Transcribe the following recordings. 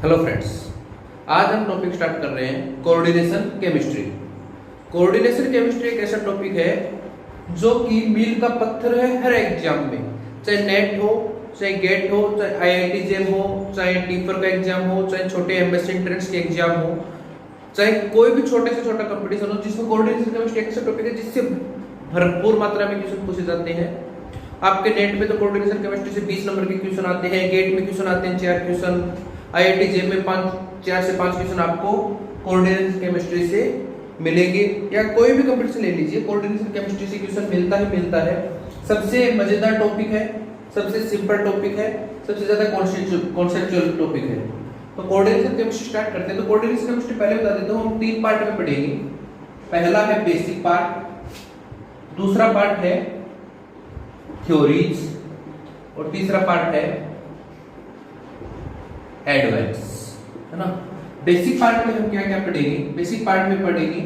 Hello friends, आज हम topic start कर रहे हैं कोऑर्डिनेशन केमिस्ट्री। कोऑर्डिनेशन केमिस्ट्री एक ऐसा टॉपिक है जो कि मील का पत्थर है हर एग्जाम में, चाहे नेट हो, चाहे गेट हो, चाहे आईआईटी जेम हो, चाहे टीफर का एग्जाम हो, चाहे छोटे एमएससी एंट्रेंस के एग्जाम हो, चाहे कोई भी छोटे से छोटा कंपटीशन हो, जिसमें कोऑर्डिनेशन केमिस्ट्री एक ऐसा टॉपिक है जिससे भरपूर मात्रा में क्वेश्चन पूछे जाते हैं। आपके नेट में तो कोऑर्डिनेशन केमिस्ट्री से 20 नंबर के क्वेश्चन आते हैं, गेट में क्वेश्चन आते हैं 4 क्वेश्चन, आईआईटी जेम में 4 से 5 क्वेश्चन आपको कोऑर्डिनेशन केमिस्ट्री से मिलेंगे। या कोई भी कंपटीशन ले लीजिए, कोऑर्डिनेशन केमिस्ट्री से क्वेश्चन मिलता है। सबसे मजेदार टॉपिक है, सबसे सिंपल टॉपिक है, सबसे ज्यादा कॉन्सेप्चुअल टॉपिक है। तो कोऑर्डिनेशन केमिस्ट्री स्टार्ट करते हैं। तो कोऑर्डिनेशन केमिस्ट्री पहले बता देता हूं, हम 3 पार्ट में पढ़ेंगे। पहला है बेसिक पार्ट, दूसरा पार्ट है थ्योरीज और तीसरा पार्ट है एडवांस, है ना। बेसिक पार्ट में हम क्या क्या पढ़ेंगे? बेसिक पार्ट में पढ़ेंगे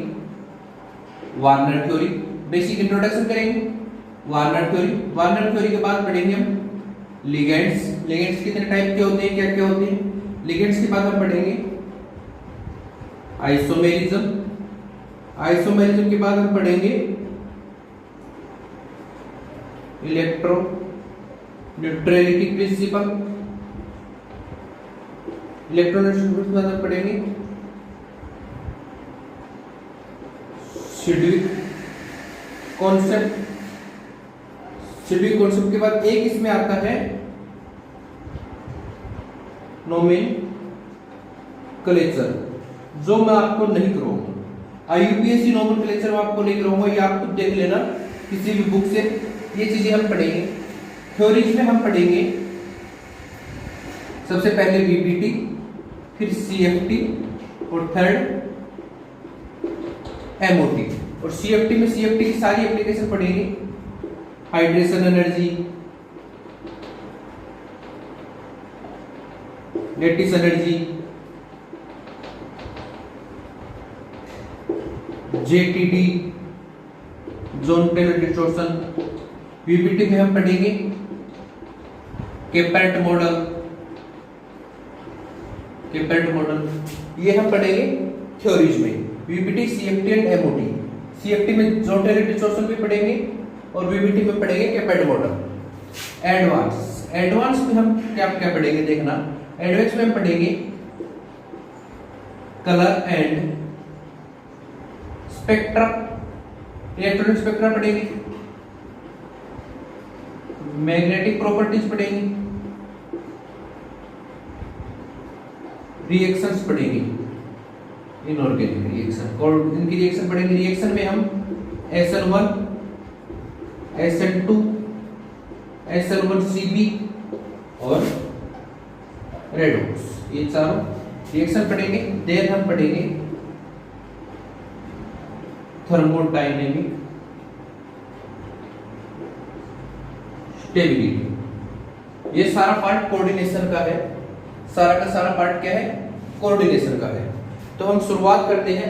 वार्नर थ्योरी, बेसिक इंट्रोडक्शन करेंगे वार्नर थ्योरी के बाद पढ़ेंगे हम लिगेंड्स कितने टाइप के होते हैं, क्या क्या होते हैं। लिगेंड्स के बाद हम पढ़ेंगे आइसोमेरिज्म के बाद हम पढ़ेंगे इलेक्ट्रो न्यूट्रलिटी प्रिंसिपल, इलेक्ट्रोनेगेटिव के बाद हम पढ़ेंगे सिडविक कॉन्सेप्ट के बाद एक इसमें आता है नोमेनक्लेचर, जो मैं आपको नहीं कराऊंगा। आईयूपीएससी नोमेनक्लेचर में आपको नहीं कराऊंगा, ये आप खुद देख लेना किसी भी बुक से। ये चीजें हम पढ़ेंगे। थ्योरीज में हम पढ़ेंगे सबसे पहले बीपीटी, फिर सीएफटी और थर्ड एमओटी। और सीएफटी की सारी एप्लीकेशन पढ़ेंगे, hydration energy, lattice energy, JTD Jahn Teller distortion. VBT में हम पढ़ेंगे केपेल्ट मॉडल, ये हम पढ़ेंगे थ्योरीज में। BPT, CFT and MOT. CFT में जोन टेलर डिस्टॉर्शन भी पढ़ेंगे और बीपीटी में पढ़ेंगे केपेल्ट मॉडल। एडवांस में हम क्या क्या पढ़ेंगे देखना। एडवांस में हम पढ़ेंगे colour and spectra, electronic spectra पढ़ेंगे, मैग्नेटिक प्रॉपर्टीज पढ़ेंगे, रिएक्शंस पढ़ेंगे, इनऑर्गेनिक रिएक्शन और इनकी रिएक्शन पढ़ेंगे। रिएक्शन में हम SN1, SN2, SN1CB और रेडॉक्स, ये चारों रिएक्शन पढ़ेंगे। देन हम पढ़ेंगे थर्मोडायनेमिक स्टेबिलिटी। ये सारा पार्ट कोऑर्डिनेशन का है। सारा का सारा पार्ट क्या है? कोऑर्डिनेशन का है। तो हम शुरुआत करते हैं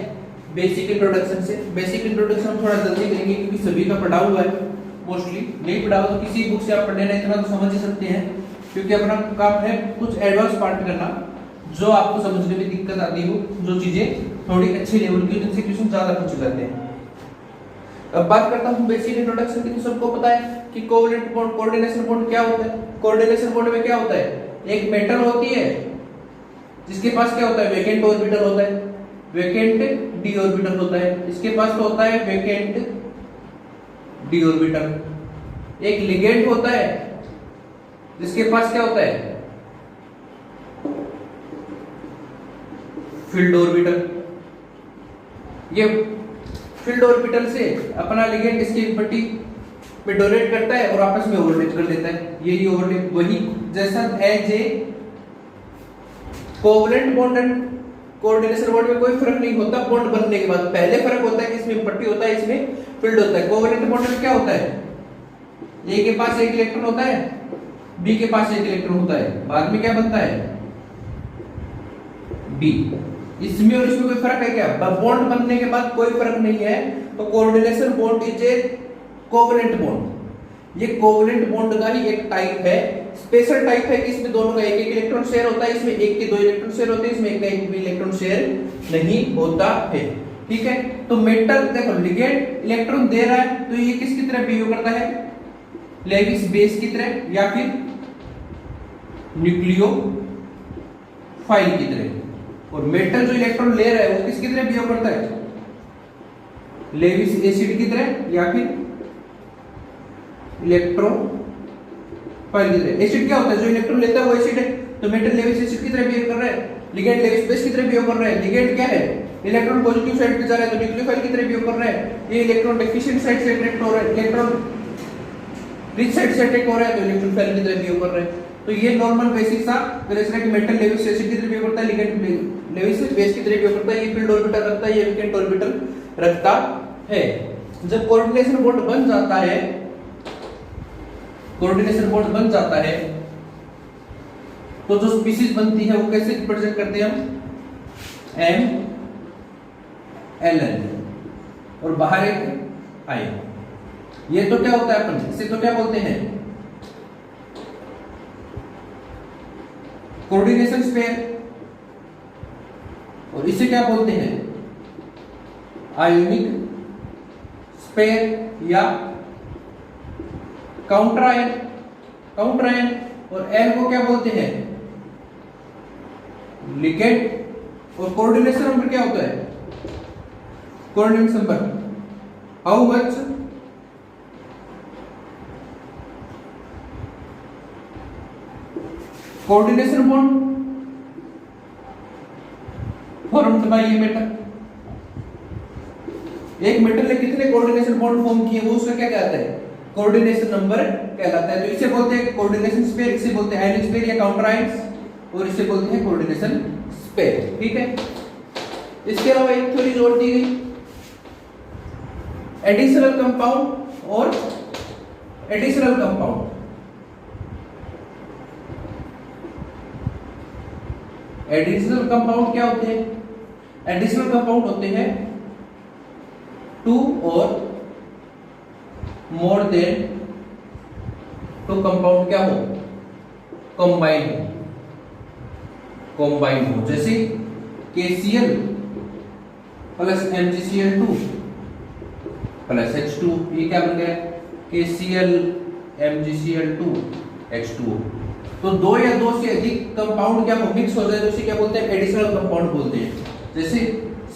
बेसिक इंट्रोडक्शन से। बेसिक इंट्रोडक्शन हम थोड़ा जल्दी करेंगे क्योंकि सभी का पढ़ा हुआ है, मोस्टली नहीं पढ़ा हुआ तो किसी बुक से आप पढ़ने ना इतना तो समझ ही सकते हैं, क्योंकि अपना काम है कुछ एडवांस पार्ट करना जो आपको समझने में दिक्कत आती हो, जो चीजें थोड़ी अच्छी लेवल की, जिनसे क्वेश्चन ज्यादा पूछे जाते हैं। अब बात करता हूं बेसिक इंट्रोडक्शन की। तो सबको पता है कि कोवैलेंट बॉन्ड, कोऑर्डिनेशन बॉन्ड क्या होता है। कोऑर्डिनेशन बॉन्ड में क्या होता है? एक मेटल होती है जिसके पास क्या होता है? वैकेंट ऑर्बिटल होता है, वैकेंट डी ऑर्बिटल होता है। इसके पास तो होता है वैकेंट डी ऑर्बिटल। एक लिगेंड होता है जिसके पास क्या होता है? Filled orbital. ये फील्ड ऑर्बिटल से अपना लिगेंड इसकी पट्टी पे डोनेट करता है और आपस में ओवरलैप कर लेता है। यही ओवरलैप वही जैसा as a covalent bond and coordination bond में कोई फर्क नहीं होता बॉन्ड बनने के बाद। पहले फर्क होता है कि इसमें पट्टी होता है, इसमें फील्ड होता है। कोवैलेंट बॉन्ड में क्या होता है? ए के पास एक इलेक्ट्रॉन होता है, बी के पास एक इलेक्ट्रॉन होता है, बाद में क्या बनता है? बी। इसमें और इसमें कोई फर्क है क्या? बॉन्ड बनने के बाद कोई फर्क नहीं है। तो coordination bond is a covalent bond. ये कोवैलेंट बॉन्ड का ही एक टाइप है। स्पेशल टाइप है कि इसमें दोनों का एक एक इलेक्ट्रॉन शेयर होता है, इसमें एक के दो इलेक्ट्रॉन शेयर होते हैं, इसमें एक का एक भी इलेक्ट्रॉन शेयर नहीं होता है। ठीक है, तो मेटल देखो लिगेंड इलेक्ट्रॉन दे रहा है तो ये किसकी तरह बिहेव करता है, लेविस बेस की तरह या फिर न्यूक्लियोफाइल की तरह। और मेटल जो इलेक्ट्रॉन ले रहा है वो किसकी तरह बिहेव करता है, लेविस एसिड की तरह या फिर इलेक्ट्रोफाइल की तरह। एसिड क्या होता है, जो इलेक्ट्रॉन लेता है वो एसिड है, तो मेटल लेविस एसिड की तरह बिहेव कर रहा है, लिगेंड लेविस बेस की तरह बिहेव कर रहा है। लिगेंड क्या है, इलेक्ट्रॉन पॉजिटिव साइड पे जा रहा है तो न्यूक्लियोफाइल की तरह बिहेव कर रहा है, ये इलेक्ट्रॉन डेफिशिएंट साइड से अट्रैक्ट हो रहा है, इलेक्ट्रॉन रिच साइड से अटैक हो रहा है तो इलेक्ट्रोफाइल की तरह बिहेव कर रहा है। तो ये नॉर्मल बेसिक था, जैसे कि मेटल लेविस एसिड की तरह बिहेव करता है, लिगेंड लेविस बेस की तरह बिहेव करता है, ये फील्ड ऑर्बिटल रखता है, ये वीकेंट ऑर्बिटल रखता है। जब कोऑर्डिनेशन बॉन्ड बन जाता है, कोऑर्डिनेशन बॉन्ड बन जाता है तो जो स्पीशीज बनती है वो कैसे रिप्रेजेंट करते हैं हम, एम एल एन, और बाहर एक आई। ये तो क्या होता है, अपन इसे तो क्या बोलते हैं, कोऑर्डिनेशन स्पेयर, और इसे क्या बोलते हैं, आयोनिक स्पेयर या काउंटर आयन, काउंटर आयन। और एल को क्या बोलते हैं, लिगेंड। और कोऑर्डिनेशन नंबर क्या होता है, coordination number how much coordination bond formed by ये मेटल। एक मेटल ने कितने कोऑर्डिनेशन बॉन्ड फॉर्म किए वो उसका क्या कहलाता है, कोऑर्डिनेशन नंबर कहलाता है। तो इसे बोलते हैं कोऑर्डिनेशन स्पेयर, इसे बोलते हैं आयनिक स्पेयर या काउंटर आयन्स, और इसे बोलते हैं कोऑर्डिनेशन स्पेयर। ठीक है, इसके अलावा एक थ्योरी और दी गई, एडिशनल कंपाउंड और एडिशनल कंपाउंड। एडिशनल कंपाउंड क्या होते हैं, एडिशनल कंपाउंड होते हैं टू और मोर देन टू कंपाउंड क्या हो, कंबाइन हो, कंबाइन हो। जैसे KCl plus MgCl2 plus H2, ये क्या बन गया, KCl MgCl2 H2O। तो दो या दो से अधिक कंपाउंड क्या हो, मिक्स हो जाए तो इसे क्या बोलते हैं, एडिशनल कंपाउंड बोलते हैं। जैसे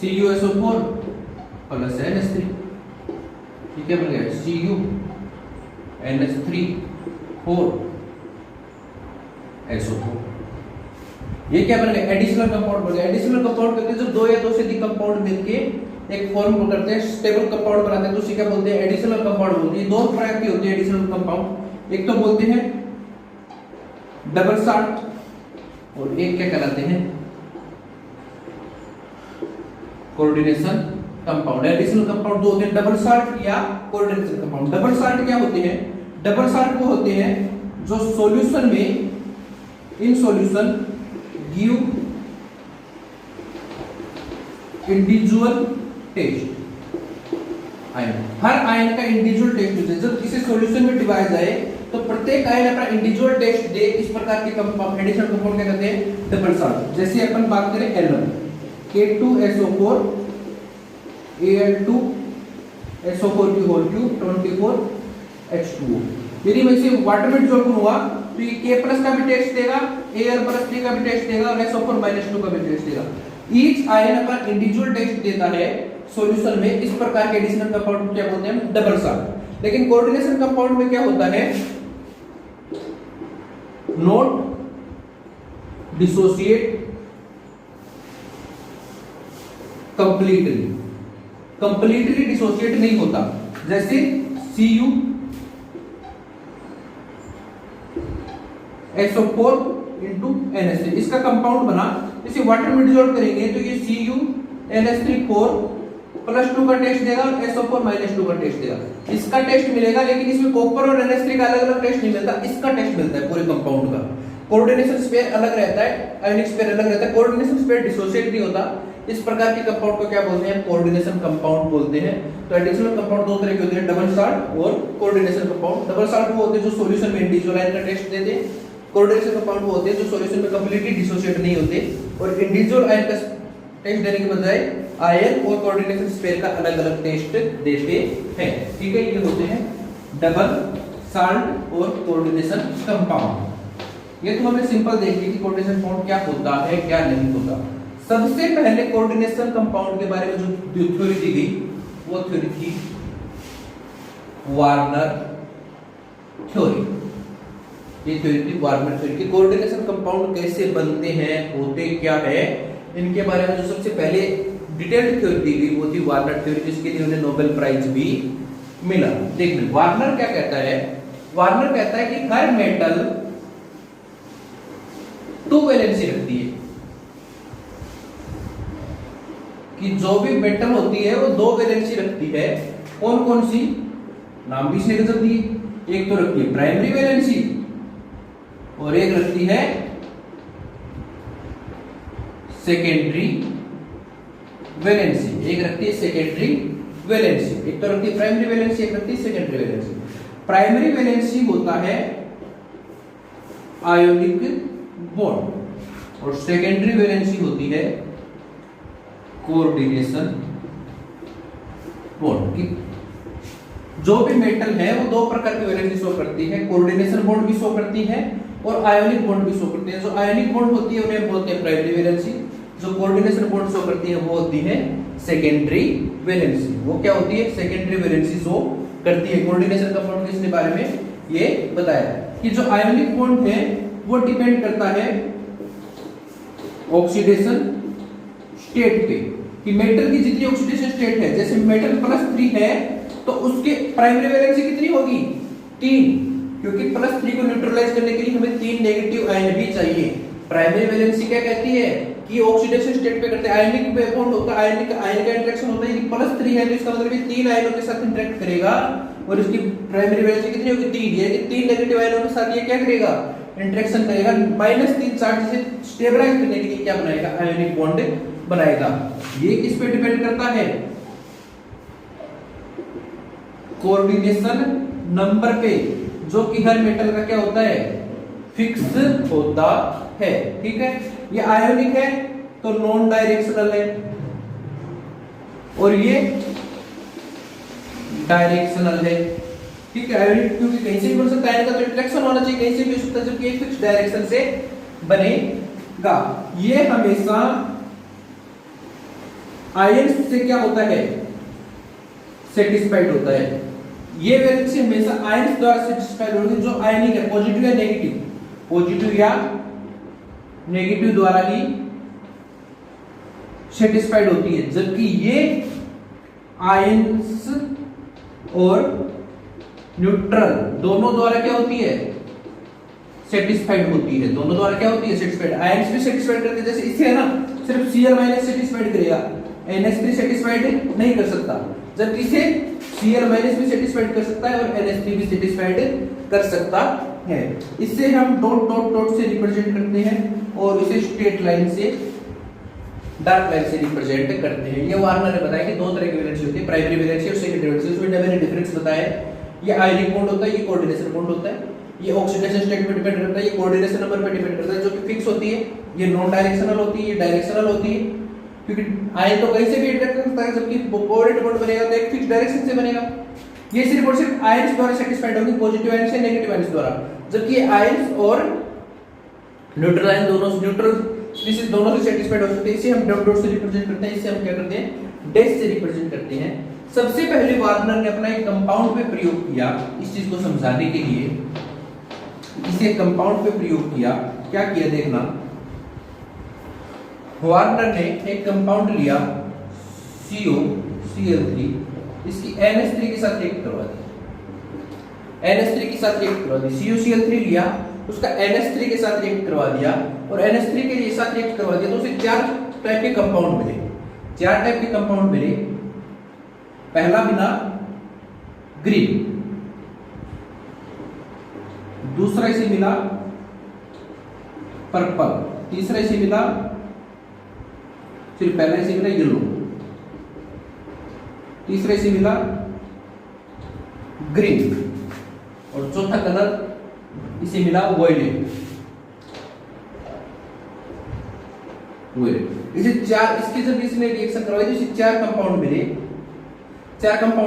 CuSO4 प्लस NH3, ठीक है, बन गया CuNH3 4 SO4। ये क्या बन गया, एडिशनल कंपाउंड बन गया। एडिशनल कंपाउंड कहते हैं जब दो या दो से अधिक कंपाउंड मिलके एक फॉर्म करते हैं, स्टेबल कंपाउंड बनाते हैं, तो उसे क्या बोलते हैं, एडिशनल कंपाउंड बोलते हैं। दो प्रकार की होती है एडिशनल कंपाउंड, एक तो बोलते हैं डबल साल्ट और एक क्या कहलाते हैं, कोऑर्डिनेशन कंपाउंड। एडिशनल कंपाउंड दो होते हैं, डबल साल्ट या कोऑर्डिनेशन कंपाउंड। डबल साल्ट क्या होते हैं, डबल साल्ट वो होते हैं जो सॉल्यूशन में, in solution give individual test. Ion, हर आयन का इंडिविजुअल टेस्ट होता है। जब इसे सॉल्यूशन में डिवाइड जाए तो प्रत्येक आयन अपना इंडिविजुअल टेस्ट दे, इस प्रकार के कंपाउंड एडिशनल कंपाउंड क्या कहते हैं, डबल साल्ट। जैसे अपन बात करें L1 K2SO4 Al2 SO4 की होल क्यूब 24 H2O। यदि मैं इसे वाटर में डिसॉल्व करूंगा तो ये K प्लस का भी टेस्ट देगा, Al प्लस 3 का भी टेस्ट देगा और SO4 माइनस 2 का भी टेस्ट देगा। ईच आयन अपना इंडिविजुअल टेस्ट देता है सॉल्यूशन में। इस प्रकार के एडिशनल कंपाउंड क्या बोलते हैं, डबल साल्ट। लेकिन कोऑर्डिनेशन कंपाउंड में क्या होता है, note dissociate completely, completely dissociate नहीं होता। जैसे CuSO4 into NH3, इसका कंपाउंड बना, इसे वाटर में डिसॉल्व करेंगे तो ये CuNH3 प्लस 2 का टेस्ट देगा और SO4 माइनस 2 का टेस्ट देगा। इसका टेस्ट मिलेगा, लेकिन इसमें कॉपर और NH3 का अलग अलग टेस्ट नहीं मिलता, इसका टेस्ट मिलता है पूरे कंपाउंड का। कोऑर्डिनेशन स्पेयर अलग रहता है, आयनिक स्पेयर अलग रहता है। कोऑर्डिनेशन स्पेयर डिसोसिएट नहीं होता। इस प्रकार के कंपाउंड को क्या बोलते हैं, कोऑर्डिनेशन कंपाउंड बोलते हैं। तो एडिशनल कंपाउंड दो तरह के होते हैं, डबल साल्ट और कोऑर्डिनेशन कंपाउंड। डबल साल्ट वो होते हैं जो सॉल्यूशन में इंडिविजुअल आयन का टेस्ट देते हैं, कोऑर्डिनेशन कंपाउंड वो होते हैं जो सॉल्यूशन में कंप्लीटली डिसोसिएट नहीं होते और इंडिविजुअल आयन का टेस्ट देने के बजाय आयन और कोऑर्डिनेशन स्पेयर का अलग अलग टेस्ट देते हैं। ठीक है, ये होते हैं डबल साल्ट और कोऑर्डिनेशन कंपाउंड। ये तो हमने सिंपल देख ली कि कोऑर्डिनेशन कंपाउंड क्या होता है क्या नहीं होता। सबसे पहले कोऑर्डिनेशन कंपाउंड के बारे में जो थ्योरी दी गई वो थ्योरी थी वार्नर थ्योरी। ये थ्योरी थी वार्नर थ्योरी की कोऑर्डिनेशन कंपाउंड कैसे बनते हैं, होते क्या है, इनके बारे में जो सबसे पहले डिटेल्ड थ्योरी दी गई वो थी वार्नर थ्योरी, जिसके लिए उन्हें नोबेल प्राइज भी मिला। देख लो वार्नर क्या कहता है। वार्नर कहता है कि हर मेटल 2 वैलेंसी रखती है, कि जो भी मेटल होती है वो 2 वैलेंसी रखती है। कौन कौन सी, नाम भी इसने गजब दिए। एक तो रखती है प्राइमरी वैलेंसी और एक रखती है सेकेंडरी वैलेंसी। एक रखती है सेकेंडरी वैलेंसी, एक तो रखती है प्राइमरी वैलेंसी, एक रखती है सेकेंडरी वैलेंसी। प्राइमरी वैलेंसी होता है आयोनिक बॉन्ड और सेकेंडरी वैलेंसी होती है कोऑर्डिनेशन बॉन्ड। की जो भी मेटल है वो 2 प्रकार की वैलेंसी शो करती है, कोऑर्डिनेशन बॉन्ड भी शो करती है और आयोनिक बॉन्ड भी शो करती है। जो आयोनिक बॉन्ड होती है उन्हें बोलते हैं प्राइमरी वैलेंसी, जो कोऑर्डिनेशन बॉन्ड शो करती है वो होती है सेकेंडरी वैलेंसी। वो क्या होती है, सेकेंडरी वैलेंसी शो करती है। कोऑर्डिनेशन कंपाउंड के बारे में ये बताया कि जो आयोनिक बॉन्ड है वो डिपेंड करता है ऑक्सीडेशन स्टेट पे, कि मेटल की जितनी ऑक्सीडेशन स्टेट है, जैसे मेटल +3 है तो उसके प्राइमरी वैलेंसी कितनी होगी 3, क्योंकि +3 को न्यूट्रलाइज करने के लिए हमें 3 नेगेटिव आयन भी चाहिए। प्राइमरी वैलेंसी क्या कहती है कि ऑक्सीडेशन स्टेट पे करते हैं, आयनिक बॉन्ड होता है, आयन का इंटरेक्शन होता है। यदि +3 है तो इसका मतलब ये 3 आयनों के साथ इंटरेक्ट करेगा और इसकी प्राइमरी वैलेंसी कितनी होगी 3, यानी 3 नेगेटिव आयनों के साथ ये क्या करेगा, इंटरेक्शन करेगा। -3 चार्ज से स्टेबलाइज करने के लिए क्या बनाएगा, आयनिक बॉन्ड बनाएगा। ये किस पे डिपेंड करता है, कोऑर्डिनेशन नंबर पे, जो कि हर मेटल का क्या होता है, फिक्स होता है। ठीक है, ये आयोनिक है तो नॉन डायरेक्शनल है और ये डायरेक्शनल है। ठीक है, आयोनिक क्योंकि कहीं से भी बन सकता है, इनका तो इंटरेक्शन होना चाहिए, कहीं से भी हो सकता है, जबकि एक फिक्स डायरेक्शन से बनेगा। ये हमेशा आयन से क्या होता है, सेटिस्फाइड होता है। ये वैलेंसी हमेशा आयन द्वारा सेटिस्फाइड होगी, जो आयनिक है, पॉजिटिव या नेगेटिव, पॉजिटिव या नेगेटिव द्वारा ही सेटिस्फाइड होती है। जबकि ये आयंस और न्यूट्रल दोनों द्वारा क्या होती है, सेटिस्फाइड होती है। दोनों द्वारा क्या होती है, सेटिस्फाइड। आयंस भी सेटिस्फाइड करते हैं, जैसे इसे है ना, सिर्फ Cl- सेटिस्फाइड करेगा, NH3 सेटिस्फाइड नहीं कर सकता, जबकि इसे Cl- भी सेटिस्फाइड कर सकता है और NH3 भी सेटिस्फाइड कर सकता है। इससे हम डॉट डॉट डॉट से रिप्रेजेंट करते हैं और इसे स्ट्रेट लाइन से, डार्क लाइन से रिप्रेजेंट करते हैं। ये वार्नर ने बताया कि 2 तरह की वैलेंसी होती है, प्राइमरी वैलेंसी और सेकेंडरी वैलेंसी। उसमें मैंने डिफरेंस बताया, ये आयनिक बॉन्ड होता है, ये कोऑर्डिनेशन बॉन्ड होता है। ये ऑक्सीडेशन स्टेट पे डिपेंड करता है, ये कोऑर्डिनेशन नंबर पे डिपेंड करता है, जो कि फिक्स होती है। ये नॉन डायरेक्शनल होती है, ये डायरेक्शनल होती है, क्योंकि आयन तो कहीं से भी इंटरेक्ट कर सकता है, जबकि कोऑर्डिनेट बॉन्ड बनेगा तो एक फिक्स डायरेक्शन से बनेगा। ये सिर्फ और सिर्फ आयंस द्वारा सेटिस्फाइड होगी, पॉजिटिव आयंस या नेगेटिव आयंस द्वारा, जबकि ये आयंस और न्यूट्रल आयन दोनों, न्यूट्रल स्पीशीज दोनों से सेटिस्फाइड हो सकते हैं। इसे हम डॉट डॉट से रिप्रेजेंट करते हैं, इसे हम क्या करते हैं, डैश से रिप्रेजेंट करते हैं। सबसे पहले वार्नर ने अपना एक कंपाउंड पे प्रयोग किया इस चीज को समझाने के लिए, इसे कंपाउंड पे प्रयोग किया। क्या किया देखना, वार्नर ने एक कंपाउंड लिया COCl3, इसकी NH3 के साथ रिएक्ट करवा दी, NH3 के साथ रिएक्ट करवा दी। COCl3 लिया, उसका NH3 के साथ रिएक्ट करवा दिया और NH3 के साथ रिएक्ट करवा दिया, तो उसे 4 टाइप के कंपाउंड मिले। 4 टाइप के कंपाउंड मिले। पहला मिला ग्रीन, दूसरा इसे मिला पर्पल, तीसरा इसे मिला, फिर पहला इसे मिला येलो, तीसरा इसे मिला ग्रीन और चौथा कलर इसे मिला वॉयलेट। हुए। इसे चार, इसकी जब इसने रिएक्शन करवाई तो इसे चार कंपाउंड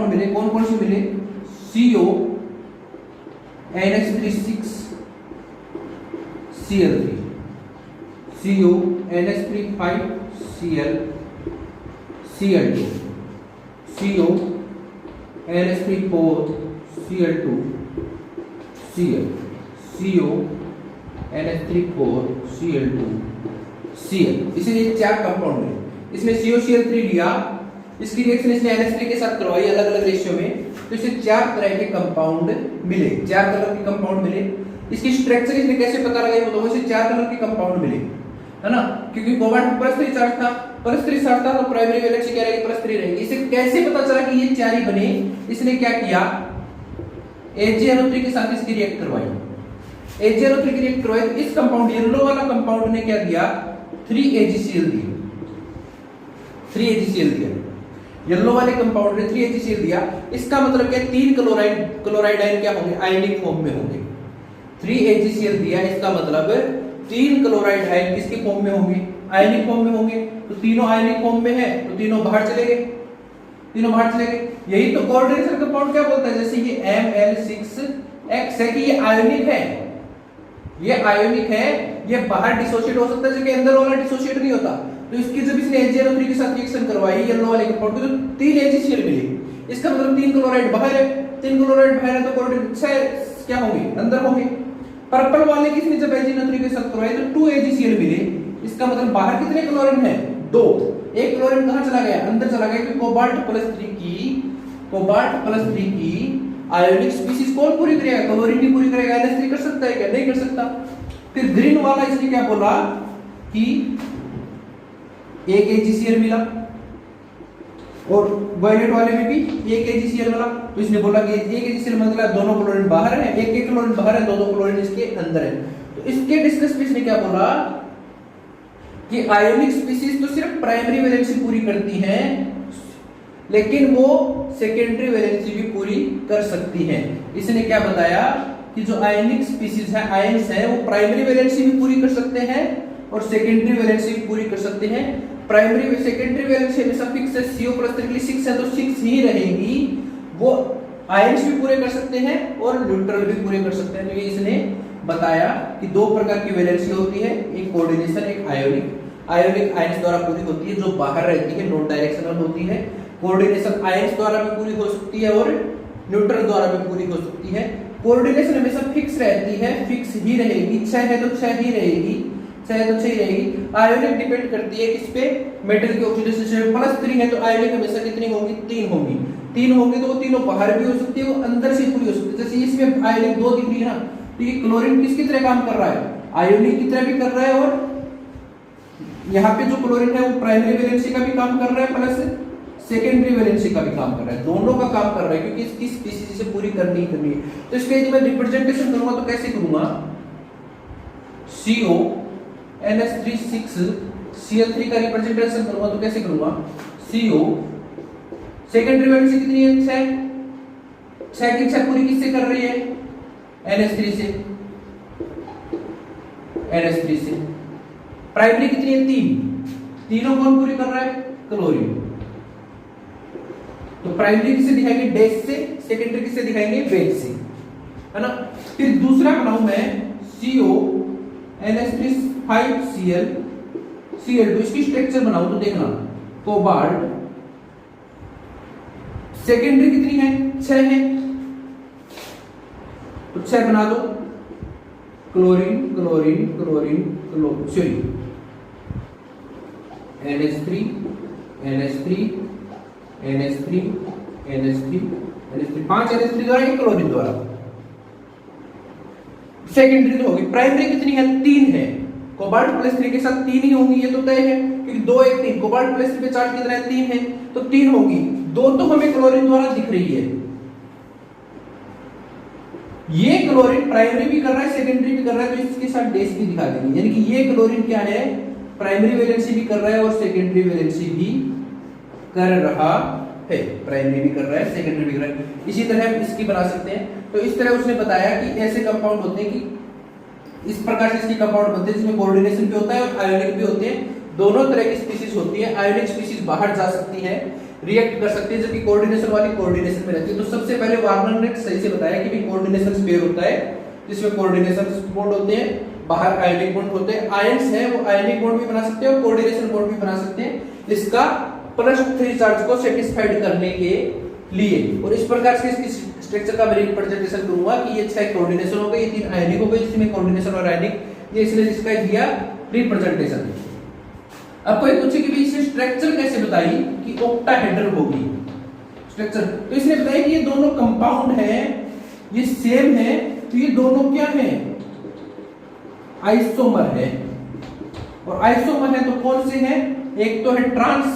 मिले। कौन कौन से मिले? CO NH3 Cl3, CO NH3 5 Cl2, CO NH3 4 Cl2 Cl, CO NH3 4 Cl2 Cl, इसलिए चार कंपाउंड मिले। इसमें COCl3 लिया, इसकी रिएक्शन इसने NH3 के साथ करवाई अलग अलग रेशियो में, तो इसे चार तरह के कंपाउंड मिले, चार कलर के कंपाउंड मिले। इसकी स्ट्रक्चर इसने कैसे पता लगाई? तो इसे चार कलर के कंपाउंड मिले, है ना, क्योंकि कोबाल्ट +3 चार्ज था, +3 चार्ज था तो प्राइमरी वैलेंसी क्या रहेगी? +3 रहेगी। इसे कैसे पता चला कि ये चार ही बने? इसने क्या किया, AgNO3 के साथ इसकी रिएक्ट करवाई, AgNO3 की रिएक्ट करवाई तो इस कंपाउंड येलो वाला कंपाउंड ने क्या दिया? 3AgCl दिया, 3AgCl दिया, येलो वाले कंपाउंड ने 3AgCl दिया। इसका मतलब क्या? तीन क्लोराइड आयन क्या होंगे? आयनिक फॉर्म में होंगे। 3AgCl दिया, इसका मतलब तीन क्लोराइड आयन किसके फॉर्म में होंगे? आयनिक फॉर्म में होंगे। तो तीनों आयनिक फॉर्म में है तो तीनों बाहर चले गए, यही तो कोऑर्डिनेशन कंपाउंड क्या बोलता है? जैसे ये Ml6X है कि ये आयनिक है, ये बाहर डिसोशिएट हो सकता है, जबकि अंदर वाला डिसोशिएट नहीं होता। तो इसकी जब इसने AgNO3 के साथ रिएक्शन करवाई येलो वाले कंपाउंड को, तो 3 AgCl मिले। इसका मतलब 3 क्लोराइड बाहर है, 3 क्लोराइड बाहर है तो कोऑर्डिनेट 6 क्या होंगे? अंदर होंगे। पर्पल वाले की इसने जब AgNO3 के साथ करवाई तो 2 AgCl मिले। इसका मतलब बाहर कितने क्लोरीन है? 2। एक क्लोरीन कहां चला गया? अंदर चला गया, क्योंकि कोबाल्ट प्लस 3 की आयोनिक स्पीशीज कौन पूरी करेगा? क्लोरीन ही पूरी करेगा। NH3 कर सकता है क्या? नहीं कर सकता। फिर ग्रीन वाला इसने क्या बोला कि एक AgCl मिला, और वायलेट वाले में भी एक AgCl मिला। तो इसने बोला कि एक AgCl मतलब दोनों क्लोरीन बाहर है, एक क्लोरीन बाहर है, दो क्लोरीन इसके अंदर है। तो इसके डिस्कस में इसने क्या बोला कि आयोनिक स्पीशीज तो सिर्फ प्राइमरी वैलेंसी पूरी करती हैं, लेकिन वो सेकेंडरी वैलेंसी भी पूरी कर सकती हैं। इसने क्या बताया कि जो आयनिक स्पीशीज है, आयंस है, वो प्राइमरी वैलेंसी भी पूरी कर सकते हैं और सेकेंडरी वैलेंसी भी पूरी कर सकते हैं। प्राइमरी सेकेंडरी वैलेंसी हमेशा फिक्स है, CO+3 के लिए 6 है तो 6 ही रहेगी। वो आयंस भी पूरे कर सकते हैं और न्यूट्रल भी पूरे कर सकते हैं। तो ये इसने बताया कि दो प्रकार की वैलेंसी होती है, एक कोऑर्डिनेशन, एक आयोनिक। आयोनिक आयंस द्वारा पूरी होती है, जो बाहर रहती है, नॉन डायरेक्शनल होती है। कोऑर्डिनेशन आयंस द्वारा भी पूरी हो सकती है और न्यूट्रल द्वारा भी पूरी हो सकती है। कोऑर्डिनेशन हमेशा फिक्स रहती है, फिक्स ही रहेगी। 6 है तो 6 ही रहेगी, 6 है तो 6 ही रहेगी। आयोनिक डिपेंड करती है किस पे? मेटल के ऑक्सीडेशन स्टेट। +3 है तो आयोनिक हमेशा कितनी होंगी? 3 होंगी। 3 होंगी तो वो तीनों बाहर भी हो सकती है, वो अंदर से पूरी हो सकती है। जैसे इसमें आयोनिक 2 दिख रही है ना, तो ये क्लोरीन किसकी तरह काम कर रहा है? आयोनिक की तरह भी कर रहा है, और यहाँ पे जो क्लोरीन है वो प्राइमरी वैलेंसी का भी काम कर रहा है, प्लस सेकेंडरी वैलेंसी का भी काम कर रहा है। दोनों का काम कर रहा है, क्योंकि इसकी स्पीशीज से पूरी करनी है। तो इसके यदि मैं रिप्रेजेंटेशन करूंगा तो कैसे करूंगा? CO NH3 Cl3 का रिप्रेजेंटेशन करूंगा तो कैसे करूंगा? CO सेकेंडरी वैलेंसी कितनी है? 6 की 6 पूरी किससे कर रही है? NH3 से। प्राइमरी कितनी है? 3। तीनों कौन पूरी कर रहा है? क्लोरीन। तो प्राइमरी किसे दिखाएंगे? डैश से, सेकेंडरी किसे दिखाएंगे? बेस से, है ना। फिर दूसरा बनाऊं मैं CO NH3 Cl2। इसकी स्ट्रक्चर बनाऊं तो देखना, कोबाल्ट सेकेंडरी कितनी है? 6 है, तो 6 बना दो। क्लोरीन सॉरी NH3 5 NH3 द्वारा, एक क्लोरीन द्वारा। सेकेंडरी तो होगी। प्राइमरी कितनी है? 3 है। कोबाल्ट +3 के साथ 3 ही होंगी, ये तो तय है, क्योंकि 2 1 3। कोबाल्ट +3 पे चार्ज कितना है? 3 है, तो 3 होगी। 2 तो हमें क्लोरीन द्वारा दिख रही है। ये क्लोरीन प्राइमरी भी कर रहा है, सेकेंडरी भी कर रहा है, तो इसके साथ डैश भी दिखा देंगे। यानी कि ये क्लोरीन क्या है? प्राइमरी वैलेंसी भी कर रहा है और सेकेंडरी वैलेंसी भी कर रहा है। प्राइमरी भी कर रहा है, सेकेंडरी भी कर रहा है। इसी तरह हम इसकी बना सकते हैं। तो इस तरह उसने बताया कि ऐसे कंपाउंड होते हैं कि इस प्रकार से इसके कंपाउंड बनते हैं, जिसमें कोऑर्डिनेशन भी होता है और आयोनिक भी होते हैं। दोनों तरह की स्पीशीज होती है। आयोनिक स्पीशीज बाहर जा सकती है, रिएक्ट कर सकती है, जबकि कोऑर्डिनेशन वाली कोऑर्डिनेशन में रहती है। तो सबसे पहले वार्नर ने सही से बताया कि भी कोऑर्डिनेशन स्पेयर होता है, जिसमें कोऑर्डिनेशन बॉन्ड होते हैं, बाहर आयोनिक बॉन्ड होते हैं। आयंस हैं वो आयोनिक बॉन्ड भी बना सकते हैं और कोऑर्डिनेशन बॉन्ड भी बना सकते हैं, इसका +3 चार्ज को सेटिस्फाइड करने के लिए। और इस प्रकार से इसकी स्ट्रक्चर का मैं रिप्रेजेंटेशन करूंगा कि ये 6 कोऑर्डिनेशन हो गए, ये 3 आयोनिक हो गए, जिसमें कोऑर्डिनेशन और आयोनिक ये इसने इसका दिया रिप्रेजेंटेशन। अब कोई पूछे कि भाई इसे स्ट्रक्चर कैसे बताई कि ऑक्टाहेड्रल होगी स्ट्रक्चर, तो इसने बताया कि ये दोनों कंपाउंड है, ये सेम है, तो ये दोनों क्या है, आइसोमर है। और आइसोमर है तो कौन से हैं, एक तो है ट्रांस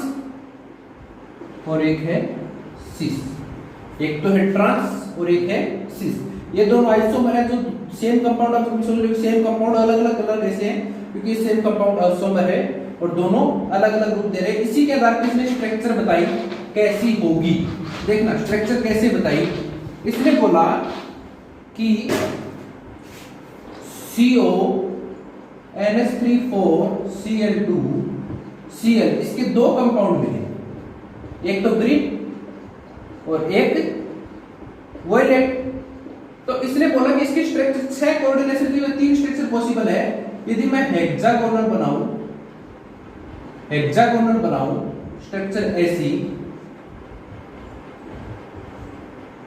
और एक है सिस, एक तो है ट्रांस और एक है सिस। ये दोनों आइसोमर है, जो सेम कंपाउंड, आप समझ लो सेम कंपाउंड अलग अलग कलर कैसे हैं, क्योंकि सेम कंपाउंड आइसोमर है और दोनों अलग अलग रूप दे रहे हैं। इसी के आधार पर इसने स्ट्रक्चर बताई कैसी होगी। देखना स्ट्रक्चर कैसे बताई, इसने बोला कि CO NH3 4 Cl इसके दो कंपाउंड मिले, एक तो ग्रीन और एक वायलेट। तो इसने बोला कि इसकी स्ट्रक्चर 6 कोऑर्डिनेशन की 3 स्ट्रक्चर पॉसिबल है। यदि मैं हेक्सागोनल बनाऊं स्ट्रक्चर ऐसी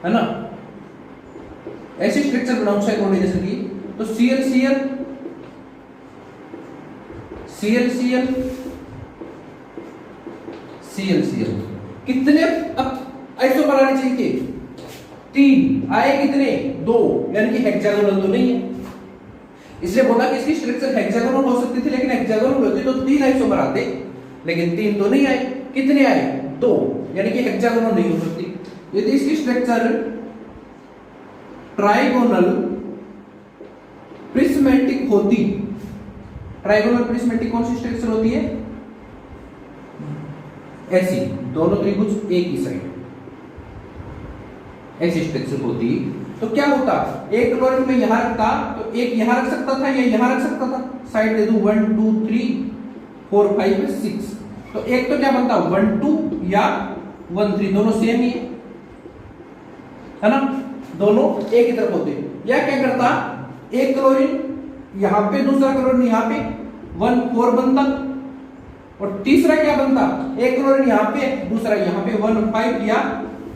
है ना, ऐसी स्ट्रक्चर बनाऊं 6 कोऑर्डिनेशन की, तो Cl कितने अब आइसोमर आने चाहिए, 3 आए, कितने 2, यानी कि हेक्सागोनल तो नहीं है। इसलिए बोला कि इसकी स्ट्रक्चर हेक्सागोनल हो सकती थी, लेकिन हेक्सागोनल होती तो 3 आइसोमर आते, लेकिन 3 तो नहीं आए, कितने आए 2, यानी कि हेक्सागोनल नहीं हो सकती। यदि इसकी स्ट्रक्चर ट्राइगोनल प्रिस्मेटिक होती, ट्राइगोनल प्रिस्मेटिक कौन सी स्ट्रक्चर होती है, ऐसी दोनों त्रिभुज एक ही साइड, ऐसी स्ट्रक्चर होती तो क्या होता, एक क्लोरीन में यहां रखता तो एक यहां रख सकता था या यहां रख सकता था, साइड दे दूं 1 2 3 4 5 6, तो एक तो क्या बनता 1 2 या 1 3, दोनों सेम ही है ना, दोनों एक ही तरफ होते। या क्या करता, एक क्लोरीन यहां पे, दूसरा क्लोरीन यहां पे, 1 4 बनता, और तीसरा क्या बनता, एक क्लोरीन यहां पे, दूसरा यहां पे, 1 5 या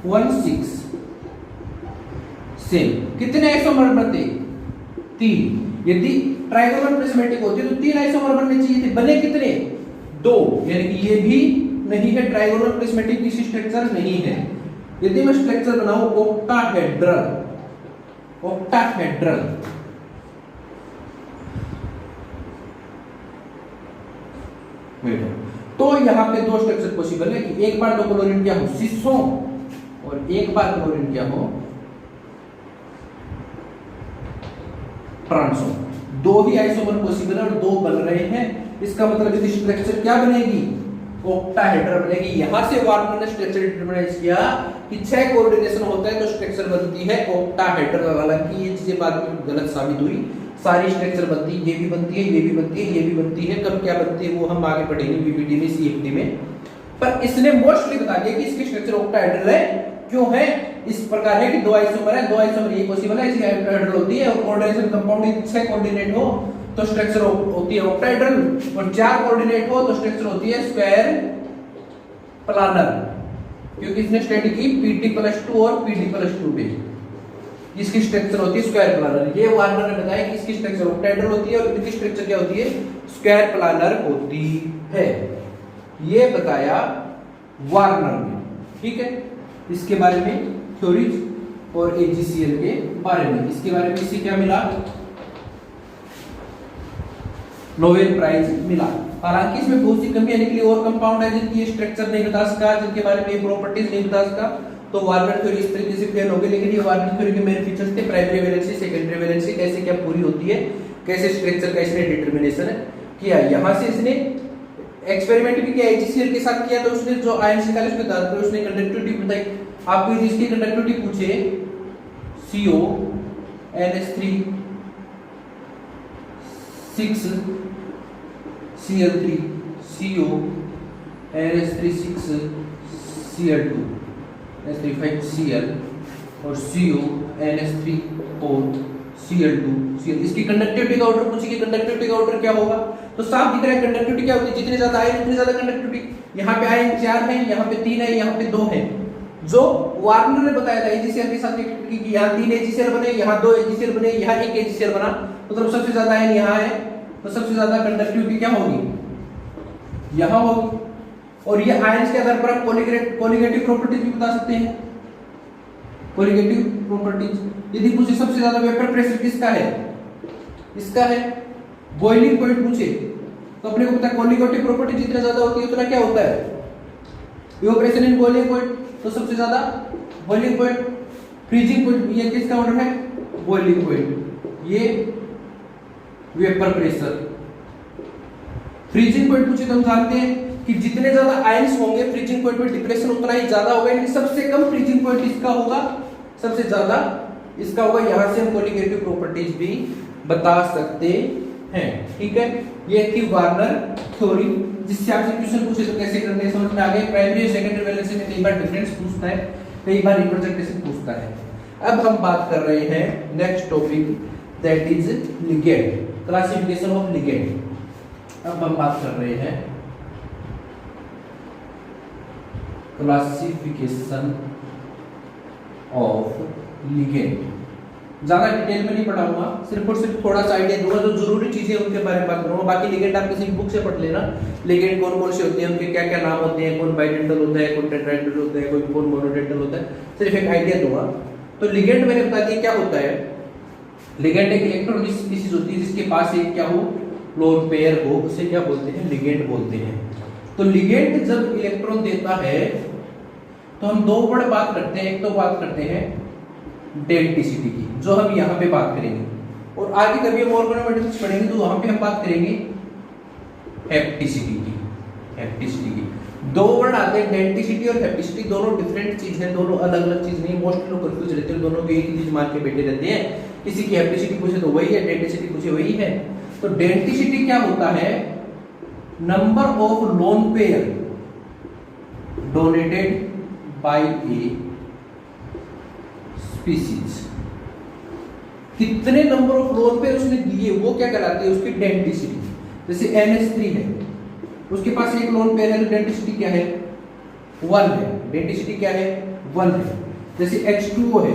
1 6, सेम। कितने आइसोमर बनते, 3। यदि ट्राइगोनल प्रिज्मेटिक होती तो 3 आइसोमर बनने चाहिए थे, बने कितने 2, यानी कि ये भी नहीं है, ट्राइगोनल प्रिज्मेटिक किसी स्ट्रक्चर नहीं है। यदि मैं स्ट्रक्चर बनाऊं ऑक्टाहेड्रल तो यहां पे 2 स्ट्रक्चर पॉसिबल है कि एक बार तो क्लोरीन क्या हो सिस हो और एक बार क्लोरीन क्या हो ट्रांस हो। 2 ही आइसोमर पॉसिबल है और 2 बन रहे हैं, इसका मतलब यदि स्ट्रक्चर क्या बनेगी, ऑक्टाहेड्रल बनेगी। यहां से वार्नर ने स्ट्रक्चर डिटरमाइज किया कि 6 कोऑर्डिनेशन होता है तो स्ट्रक्चर बनती है ऑक्टाहेड्रल। हालांकि ये चीजें बाद में गलत साबित हुई, सारी स्ट्रक्चर बनती है, ये भी बनती है, ये भी बनती है, ये भी बनती है, कब क्या बनती है वो हम आगे पढ़ेंगे पीपीटी में, सीएफटी में। पर इसने मोस्टली बता दिया कि इसकी स्ट्रक्चर ऑक्टाहेड्रल है। क्यों है, इस प्रकार है कि 2 आइसोमर है, 2 आइसोमर ये पॉसिबल है, इसकी ऑक्टाहेड्रल होती है, और कोऑर्डिनेशन कंपाउंड 6 कोऑर्डिनेट हो तो स्ट्रक्चर होती है ऑक्टाहेड्रल, और 4 कोऑर्डिनेट हो तो स्ट्रक्चर होती है स्क्वायर प्लानर, क्योंकि इसने स्टडी की Pt+2 और Pd+2 पे, इसकी स्ट्रक्चर होती है स्क्वायर प्लानर। ये वार्नर ने बताया कि इसकी स्ट्रक्चर ऑक्टाहेड्रल होती है और इनकी स्ट्रक्चर क्या होती है, स्क्वायर प्लानर होती है। ये बताया वार्नर ने, ठीक है। इसके बारे में थ्योरीज और AgCl के बारे में, इसके बारे में इसे क्या मिला, नोबेल प्राइज मिला। हालांकि इसमें बहुत सी कमियां निकली, और कंपाउंड है जिनकी ये स्ट्रक्चर नहीं बता सका, जिनके बारे में ये प्रॉपर्टीज नहीं बता सका, तो वार्नर थ्योरी इस तरीके से फेल हो गई। लेकिन ये वार्नर थ्योरी के मेन फीचर्स थे प्राइमरी वैलेंसी, सेकेंडरी वैलेंसी, कैसे क्या पूरी होती है, कैसे स्ट्रक्चर का इसने डिटरमिनेशन किया। यहां से इसने एक्सपेरिमेंट भी किया, AgCl के साथ किया, तो उसने जो आयंस निकाले उसके आधार पर उसने कंडक्टिविटी बताई। आपको यदि इसकी कंडक्टिविटी पूछे CO NH3 6 Cl3 CO NH36 Cl2 NH35Cl और CO NH34 Cl2 Cl। इसकी कंडक्टिविटी का ऑर्डर पूछिए कि कंडक्टिविटी का ऑर्डर क्या होगा, तो साफ दिख रहा है कंडक्टिविटी क्या होती है, जितने ज्यादा आयन उतनी ज्यादा कंडक्टिविटी। यहाँ पे आयन 4 है, यहाँ पे 3 है, यहाँ पे 2 है। जो वार्नर ने बताया था AgCl के साथ कि यहाँ 3 AgCl बने, यहाँ 2 AgCl बने, यहाँ 1 AgCl बना, मतलब सबसे ज्यादा आयन यहाँ है, तो सबसे ज्यादा कंडक्टिविटी क्या होगी, यहाँ होगी। और ये आयंस के आधार पर आप कोलिगेटिव प्रॉपर्टीज भी बता सकते हैं। कोलिगेटिव प्रॉपर्टीज यदि पूछे सबसे ज्यादा वेपर प्रेशर किसका है, इसका है। बॉइलिंग पॉइंट पूछे तो अपने को पता है कोलिगेटिव प्रॉपर्टी जितना ज्यादा होती है उतना क्या होता है, इवेपोरेशन इन बॉइलिंग पॉइंट, तो सबसे ज्यादा बॉइलिंग पॉइंट। फ्रीजिंग पॉइंट ये किसका ऑर्डर है, बॉइलिंग पॉइंट, ये वेपर प्रेशर। फ्रीजिंग पॉइंट पूछे तो हम जानते हैं कि जितने ज्यादा आयंस होंगे फ्रीजिंग पॉइंट में डिप्रेशन उतना ही ज्यादा होगा, यानी सबसे कम फ्रीजिंग पॉइंट इसका होगा, सबसे ज्यादा इसका होगा। यहां से हम कोलिगेटिव प्रॉपर्टीज भी बता सकते हैं। ठीक है, ये थी वार्नर थ्योरी, जिससे आपसे क्वेश्चन पूछे तो कैसे करने समझ में आ गए। प्राइमरी और सेकेंडरी वैलेंसी में कई बार डिफरेंस पूछता है, कई बार रिप्रेजेंटेशन पूछता है। अब हम बात कर रहे हैं next topic, that is ligand, classification of ligand. अब हम बात कर रहे हैं क्लासिफिकेशन ऑफ लिगेंड। ज्यादा डिटेल में नहीं पढ़ाऊंगा, सिर्फ और सिर्फ थोड़ा सा आइडिया दूंगा, जो जरूरी चीजें उनके बारे में बात करूंगा। बाकी लिगेंड आप किसी बुक से पढ़ लेना, लिगेंड कौन कौन से होते हैं, उनके क्या क्या नाम होते हैं, कौन बाइडेंटल होता है, कौन टेट्राहेड्रल होता है, कौन मोनोडेंटल होता है, सिर्फ एक आइडिया दूंगा। तो लिगेंड मैंने बता दिया क्या होता है। लिगेंड एक इलेक्ट्रॉनिक स्पीशीज होती है जिसके पास एक क्या हो, लोन पेयर हो, उसे क्या बोलते हैं, लिगेंड बोलते हैं। तो लिगेंड जब इलेक्ट्रॉन देता है तो हम दो वर्ड बात करते हैं, एक तो बात करते हैं डेल्टिसिटी की, जो हम यहाँ पे बात करेंगे, और आगे कभी हम ऑर्गेनोमेटिक्स पढ़ेंगे तो वहां पे हम बात करेंगे हेप्टिसिटी की। हेप्टिसिटी की दो वर्ड आते हैं, डेल्टिसिटी और हेप्टिसिटी, दोनों डिफरेंट चीज है, दोनों अलग अलग चीज नहीं। मोस्ट लोग कंफ्यूज रहते हैं, दोनों को एक ही चीज मान के बैठे रहते हैं। किसी की हेप्टिसिटी पूछे तो वही है, डेल्टिसिटी पूछे वही है। तो डेल्टिसिटी क्या होता है, number of lone pair donated bye A species, कितने नंबर ऑफ लोन पेयर उसने दिए वो क्या कहलाती है, उसकी डेंसिटी। जैसे NH3 है, उसके पास एक लोन पेयर है तो डेंसिटी क्या है, 1 है। डेंसिटी क्या है, 1 है। जैसे H2O है,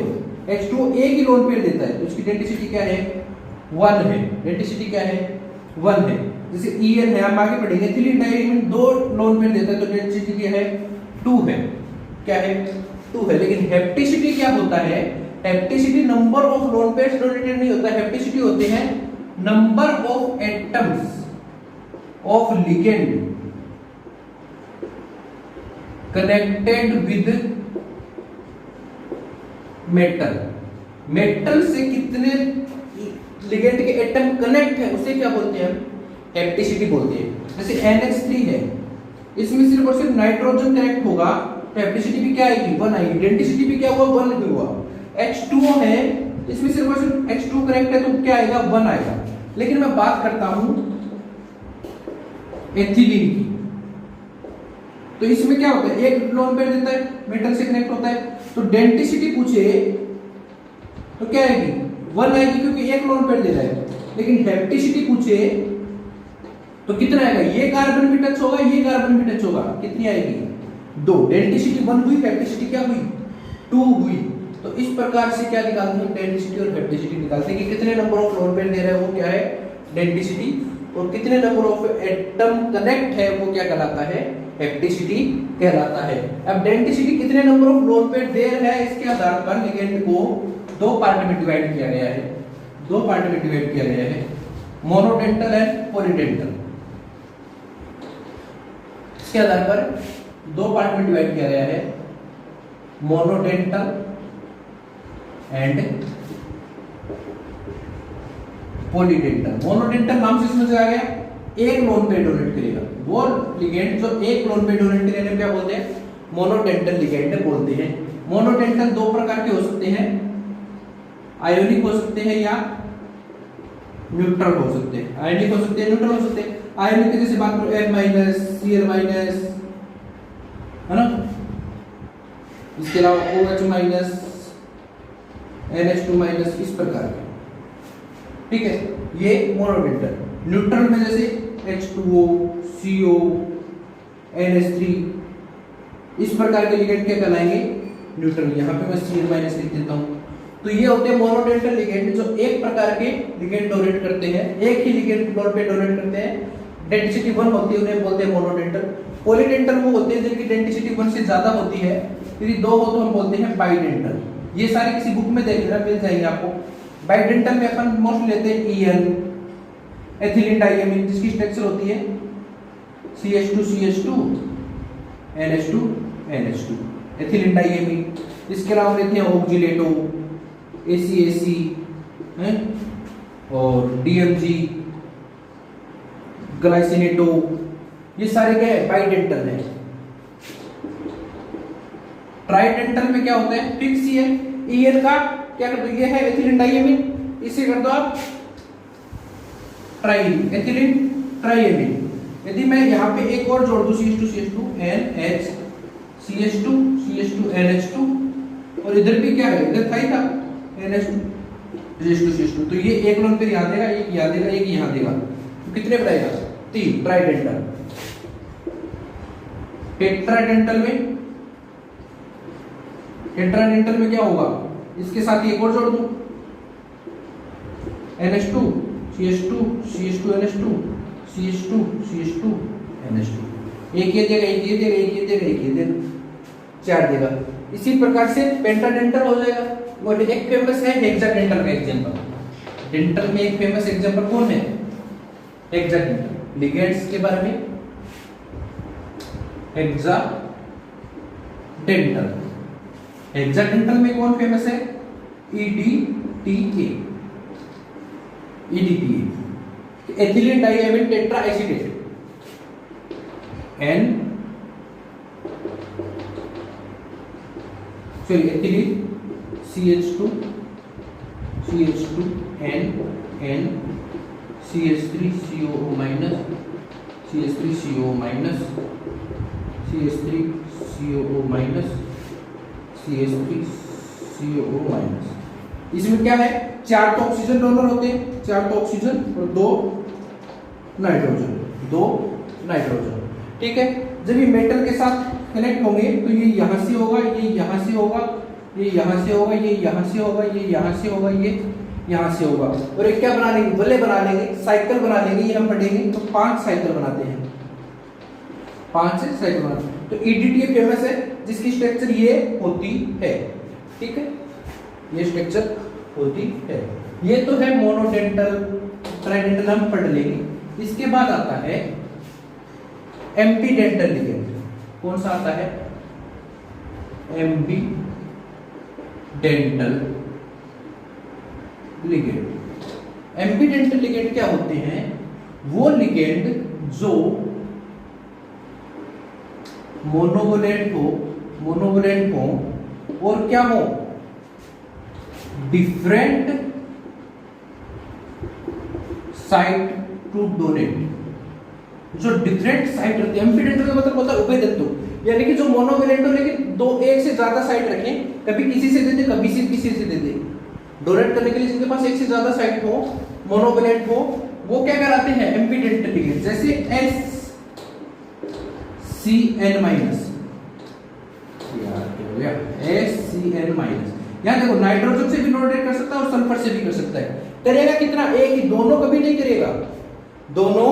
H2O एक ही लोन पेयर देता है तो उसकी डेंसिटी क्या है, 1 है। डेंसिटी क्या है, 1 है। जैसे EN है, हम आगे पढ़ेंगे, एथिलीन डाइमीन 2 लोन पेयर देता है तो डेंसिटी क्या है, 2 है। क्या है, 2 है। लेकिन हेप्टिसिटी क्या होता है, hapticity number of lone pairs donated नहीं होता, हेप्टिसिटी होते हैं number of atoms of ligand connected with metal. Metal से कितने लिगेंड के एटम कनेक्ट है उसे क्या बोलते हैं, हेप्टिसिटी बोलते हैं। जैसे NH3 है, इसमें सिर्फ और सिर्फ नाइट्रोजन कनेक्ट होगा तो हेप्टिसिटी भी क्या आएगी, 1 आएगी। डेंसिटी भी क्या हुआ, 1 भी हुआ। H2O है, इसमें सिर्फ और सिर्फ H2 कनेक्ट है तो क्या आएगा, 1 आएगा। लेकिन मैं बात करता हूं एथिलीन की, तो इसमें क्या होता है, एक लोन पेयर देता है, मेटल से कनेक्ट होता है, तो डेंसिटी पूछे तो क्या आएगी, 1 आएगी क्योंकि एक लोन पेयर दे रहा है। लेकिन हेप्टिसिटी पूछे तो कितना आएगा, ये कार्बन भी टच होगा, ये कार्बन भी टच होगा, कितनी आएगी, 2। डेंसिटी 1 हुई, हेप्टिसिटी क्या हुई, 2 हुई। तो इस प्रकार से क्या निकालते हैं, डेंसिटी और हेप्टिसिटी निकालते हैं कि कितने नंबर ऑफ लोन पेयर दे रहा है वो क्या है, डेंसिटी, और कितने नंबर ऑफ एटम कनेक्ट है वो क्या कहलाता है, हेप्टिसिटी कहलाता है। अब डेंसिटी कितने नंबर ऑफ लोन पेयर दे रहा है इसके आधार पर लिगेंड को 2 पार्ट में डिवाइड किया गया है, 2 पार्ट में डिवाइड किया गया है, मोनोडेंटल एंड पॉलीडेंटल। इसके आधार पर 2 पार्ट में डिवाइड किया गया है, मोनोडेंटल एंड पॉलीडेंटल। मोनोडेंटल नाम से समझ आ गया, एक लोन पेयर डोनेट करेगा, वो लिगेंड जो एक लोन पेयर डोनेट करेगा क्या बोलते हैं, मोनोडेंटल लिगेंड बोलते हैं। मोनोडेंटल 2 प्रकार के हो सकते हैं, आयोनिक हो सकते हैं या न्यूट्रल हो सकते हैं। आयोनिक हो सकते हैं, न्यूट्रल हो सकते हैं। आयन की जैसे बात करो N माइनस, Cl माइनस, है ना, इसके अलावा OH माइनस, NH2 माइनस, इस प्रकार के, ठीक है, ये मोनोडेंटल। न्यूट्रल में जैसे H2O, CO, NH3, इस प्रकार के लिगेंड क्या कहलाएंगे, न्यूट्रल। यहाँ पे मैं Cl माइनस लिख देता हूँ। तो ये होते हैं मोनोडेंटल लिगेंड, जो एक प्रकार के लिगेंड डोनेट करते हैं, एक ही लिगेंड फ्लोर पे डोनेट करते हैं, डेंसिटी 1 होती है, उन्हें बोलते हैं मोनोडेंटल। पॉलीडेंटल वो होते हैं जिनकी डेंसिटी 1 से ज्यादा होती है, यदि 2 हो तो हम बोलते हैं बाइडेंटल। ये सारे किसी बुक में देख लेना, मिल जाएंगे आपको। बाइडेंटल में अपन मोस्ट लेते हैं EN, एथिलीन डाइएमीन, जिसकी स्ट्रक्चर होती है CH2CH2 NH2 NH2, ethylene diamine. इसके अलावा लेते हैं ऑक्जिलेटो, ACAC है, और DMG, ग्लाइसिनेटो, ये सारे क्या है, बाइडेंटल है। ट्राइडेंटल में क्या होता है, फिक्स ही है। EN का क्या कर दो, ये है एथिलीन डाइएमीन, इसे कर दो आप ट्राई, एथिलीन ट्राइएमीन। यदि मैं यहाँ पे एक और जोड़ दूं CH2CH2 NH, CH2CH2 NH2, और इधर भी क्या है, इधर था ही था NH2CH2, तो ये एक लोन फिर यहाँ देगा, एक यहाँ देगा, एक यहाँ देगा, तो कितने बनाएगा, 3, ट्राइडेंटल। टेट्राडेंटल में क्या होगा, इसके साथ एक और जोड़ दूं NH2 CH2 CH2 NH2 CH2 CH2 NH2, एक ये देगा, एक ये देगा, एक ये देगा, एक ये देगा, 4 देगा। इसी प्रकार से पेंटाडेंटल हो जाएगा। और एक फेमस है हेक्साडेंटल का एग्जांपल। डेंटल में एक फेमस एग्जांपल कौन है, हेक्साडेंटल। लिगेंड्स के बारे में, हेक्साडेंटल। हेक्साडेंटल में कौन फेमस है, EDTA, ethylene diamine tetra acetate, ethylene CH2 N CH3 COO minus, CH3 COO minus, CH3 COO minus, CH3 COO minus. इसमें क्या है, 4 तो ऑक्सीजन डोनर होते हैं, 4 तो ऑक्सीजन और 2 नाइट्रोजन, ठीक है। जब ये मेटल के साथ कनेक्ट होंगे तो ये यहां से होगा, ये यहां से होगा, ये यहां से होगा, ये यहां से होगा, ये यहां से होगा, ये यहां से होगा, और एक क्या बना लेंगे, बल्ले बना लेंगे, साइकिल बना लेंगे। ये हम पढ़ेंगे तो 5 साइकिल बनाते हैं, 5 से साइकिल बनाते हैं। तो EDTA फेमस है, जिसकी स्ट्रक्चर ये होती है, ठीक है, ये स्ट्रक्चर होती है। ये तो है मोनोडेंटल, ट्राइडेंटल हम पढ़ लेंगे। इसके बाद आता है एम्पीडेंटल लिगेंड। कौन सा आता है, एम्पीडेंटल लिगेंड। एम्पीडेंटल लिगेंड क्या होते हैं, वो लिगेंड जो मोनोवैलेंट हो और क्या हो, डिफरेंट साइट टू डोनेट। जो डिफरेंट साइट रहती है, एम्पीडेंटल का मतलब होता है उभय तत्व, यानी कि जो मोनोवैलेंट हो लेकिन दो एक से ज्यादा साइट रखें, कभी किसी से दे दे, कभी किसी से दे दे। डोनेट करने के लिए जिनके पास एक से ज्यादा साइट हो, मोनोवैलेंट हो, वो क्या कराते हैं, एम्पीडेंटल लिगेंड। जैसे HCN माइनस, HCN माइनस, यहां देखो नाइट्रोजन से भी डोनेट कर सकता है और सल्फर से भी कर सकता है। करेगा कितना, एक ही, दोनों कभी नहीं करेगा, दोनों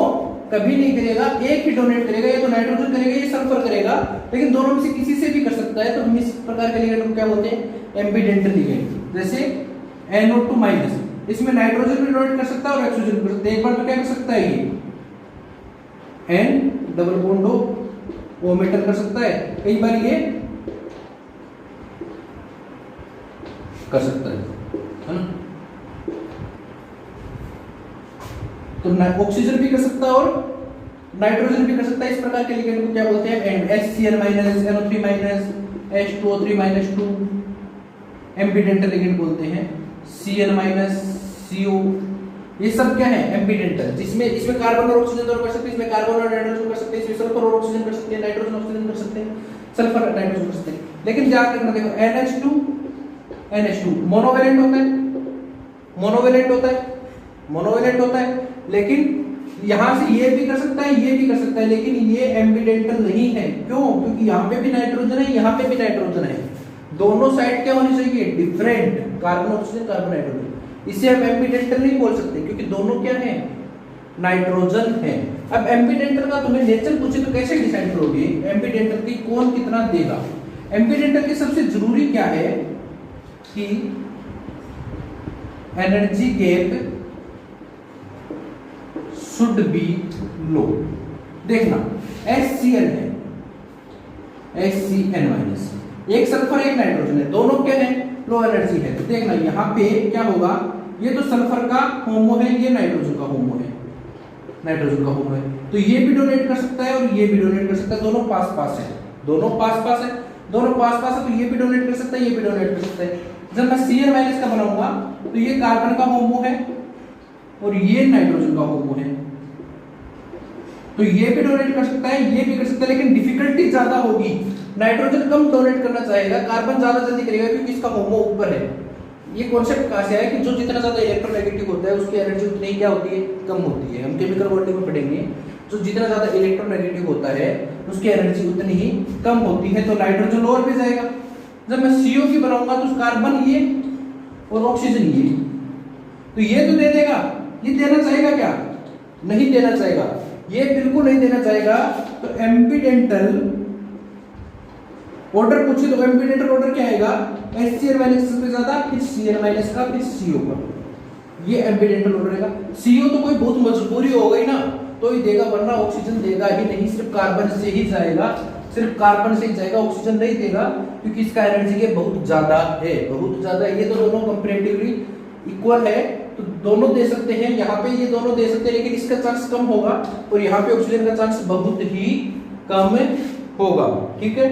कभी नहीं करेगा, एक ही डोनेट करेगा। ये तो नाइट्रोजन करेगा, ये सल्फर करेगा, लेकिन दोनों में से किसी से भी कर सकता है। तो हम इस प्रकार के लिगेंड को क्या बोलते हैं, एम्पीडेंटल लिगेंड। जैसे NO2 माइनस, इसमें नाइट्रोजन भी डोनेट कर सकता है और ऑक्सीजन भी कर सकता है। एक बार तो क्या कर सकता है, ये N double bond O metal कर सकता है, कई बार ये कर सकता है ना। तो ऑक्सीजन भी कर सकता है और नाइट्रोजन भी कर सकता है। इस प्रकार के लिगेंड को क्या बोलते हैं, and HCl minus, NO3 minus, H2O3 minus 2 ambidentate ligand बोलते हैं। Cl माइनस, CO ये सब क्या है एम्बीडेंटल, जिसमें इसमें कार्बन और ऑक्सीजन दोनों कर सकते हैं, इसमें कार्बन और नाइट्रोजन कर सकते हैं, इसमें सल्फर और ऑक्सीजन कर सकते हैं, नाइट्रोजन ऑक्सीजन कर सकते हैं, सल्फर नाइट्रोजन कर सकते हैं। लेकिन याद रखना देखो NH2 मोनोवेलेंट होता है, मोनोवेलेंट होता है, मोनोवेलेंट होता है, लेकिन यहां से ये भी कर सकता है, ये भी कर सकता है, लेकिन ये एम्बीडेंटल नहीं है। क्यों? क्योंकि यहाँ पे भी नाइट्रोजन है, यहाँ पे भी नाइट्रोजन है, दोनों साइड क्या होनी चाहिए different, carbon oxygen carbon nitrogen. इसे आप एम्बीडेंटल नहीं बोल सकते क्योंकि दोनों क्या है नाइट्रोजन है। अब एम्बीडेंटल का तुम्हें नेचर पूछे तो कैसे डिसाइड करोगे एम्बीडेंटल की कौन कितना देगा? एम्बीडेंटल के सबसे जरूरी क्या है कि एनर्जी गैप शुड बी लो। देखना HCl है, HCl माइनस, एक सल्फर एक नाइट्रोजन है, दोनों क्या है लो एनर्जी है। तो देखना यहाँ पे क्या होगा, ये तो सल्फर का होमो है, ये नाइट्रोजन का होमो है, नाइट्रोजन का होमो है, तो ये भी डोनेट कर सकता है और ये भी डोनेट कर सकता है, दोनों पास पास है, दोनों पास पास है, दोनों पास पास है, तो ये भी डोनेट कर सकता है, ये भी डोनेट कर सकता है। जब मैं Cl माइनस का बनाऊंगा तो ये कार्बन का होमो है और ये नाइट्रोजन का होमो है, तो ये भी डोनेट कर सकता है, ये भी कर सकता है, लेकिन डिफिकल्टी ज्यादा होगी, नाइट्रोजन कम डोनेट करना चाहेगा, कार्बन ज्यादा जल्दी करेगा क्योंकि इसका होमो ऊपर है। ये कॉन्सेप्ट कहां से आया कि जो जितना ज्यादा इलेक्ट्रोनेगेटिव होता है उसकी एनर्जी उतनी क्या होती है कम होती है। हम केमिकल बॉन्डिंग में पढ़ेंगे, जो जितना ज्यादा इलेक्ट्रोनेगेटिव होता है उसकी एनर्जी उतनी ही कम होती है, तो नाइट्रोजन लोअर पे जाएगा। जब मैं CO की बनाऊंगा तो कार्बन ये और ऑक्सीजन ये, तो ये तो दे देगा, ये देना चाहेगा क्या? नहीं देना चाहेगा, ये बिल्कुल नहीं देना चाहेगा। तो एम्बीडेंटल ऑर्डर पूछे तो एम्बीडेंटल ऑर्डर क्या आएगा, HCl माइनस सबसे ज्यादा, फिर Cl माइनस का, फिर CO का, ये एम्बीडेंटल ऑर्डर रहेगा। CO तो कोई बहुत मजबूरी हो गई ना तो ही देगा, वरना ऑक्सीजन देगा ही नहीं, सिर्फ कार्बन से ही जाएगा, सिर्फ कार्बन से ही जाएगा, ऑक्सीजन नहीं देगा क्योंकि इसका एनर्जी के बहुत ज्यादा है, बहुत ज्यादा। ये तो दोनों कंपैरेटिवली इक्वल है तो दोनों दे सकते हैं, यहाँ पे ये दोनों दे सकते हैं, लेकिन इसका चांस कम होगा और यहाँ पे ऑक्सीजन का चांस बहुत ही कम होगा। ठीक है,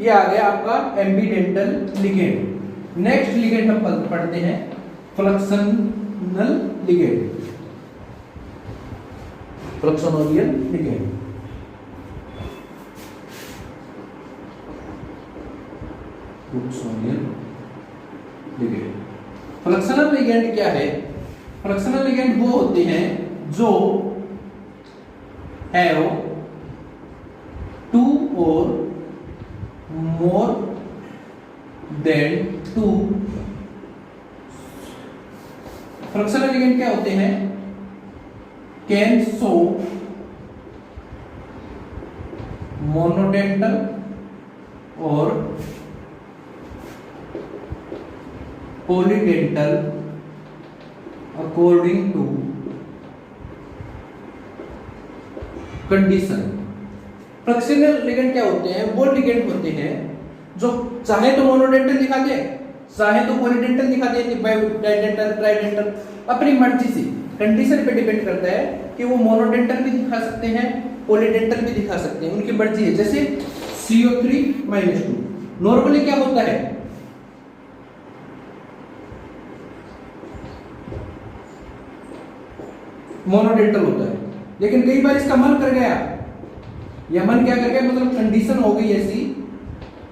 ये आ गया आपका एम्बीडेंटल लिगेंड। नेक्स्ट लिगेंड हम पढ़ते हैं फ्लक्शनल लिगेंड, फ्लक्शनोरियल लिगेंड। फ्लक्शनल लिगेंड, फ्लक्शनल लिगेंड क्या है? फ्लक्शनल लिगेंड वो होते हैं जो हैव 2 और more than 2। फ्लक्शनल लिगेंड क्या होते हैं? कैन शो मोनोडेंटल और पॉलीडेंटल अकॉर्डिंग टू कंडीशन। फ्लक्शनल लिगेंड क्या होते हैं? वो लिगेंड होते हैं जो चाहे तो मोनोडेंटल दिखा दे, चाहे तो पॉलीडेंटल दिखा दे, डाइडेंटल ट्राइडेंटल, अपनी मर्जी से। कंडीशन पे डिपेंड करता है कि वो मोनोडेंटल भी दिखा सकते हैं, पॉलीडेंटल भी दिखा सकते हैं, उनकी मर्जी है। जैसे CO3-2 नॉर्मली क्या होता है? मोनोडेंटल होता है, लेकिन कई बार इसका मन कर गया, या मन क्या कर गया मतलब कंडीशन हो गई ऐसी,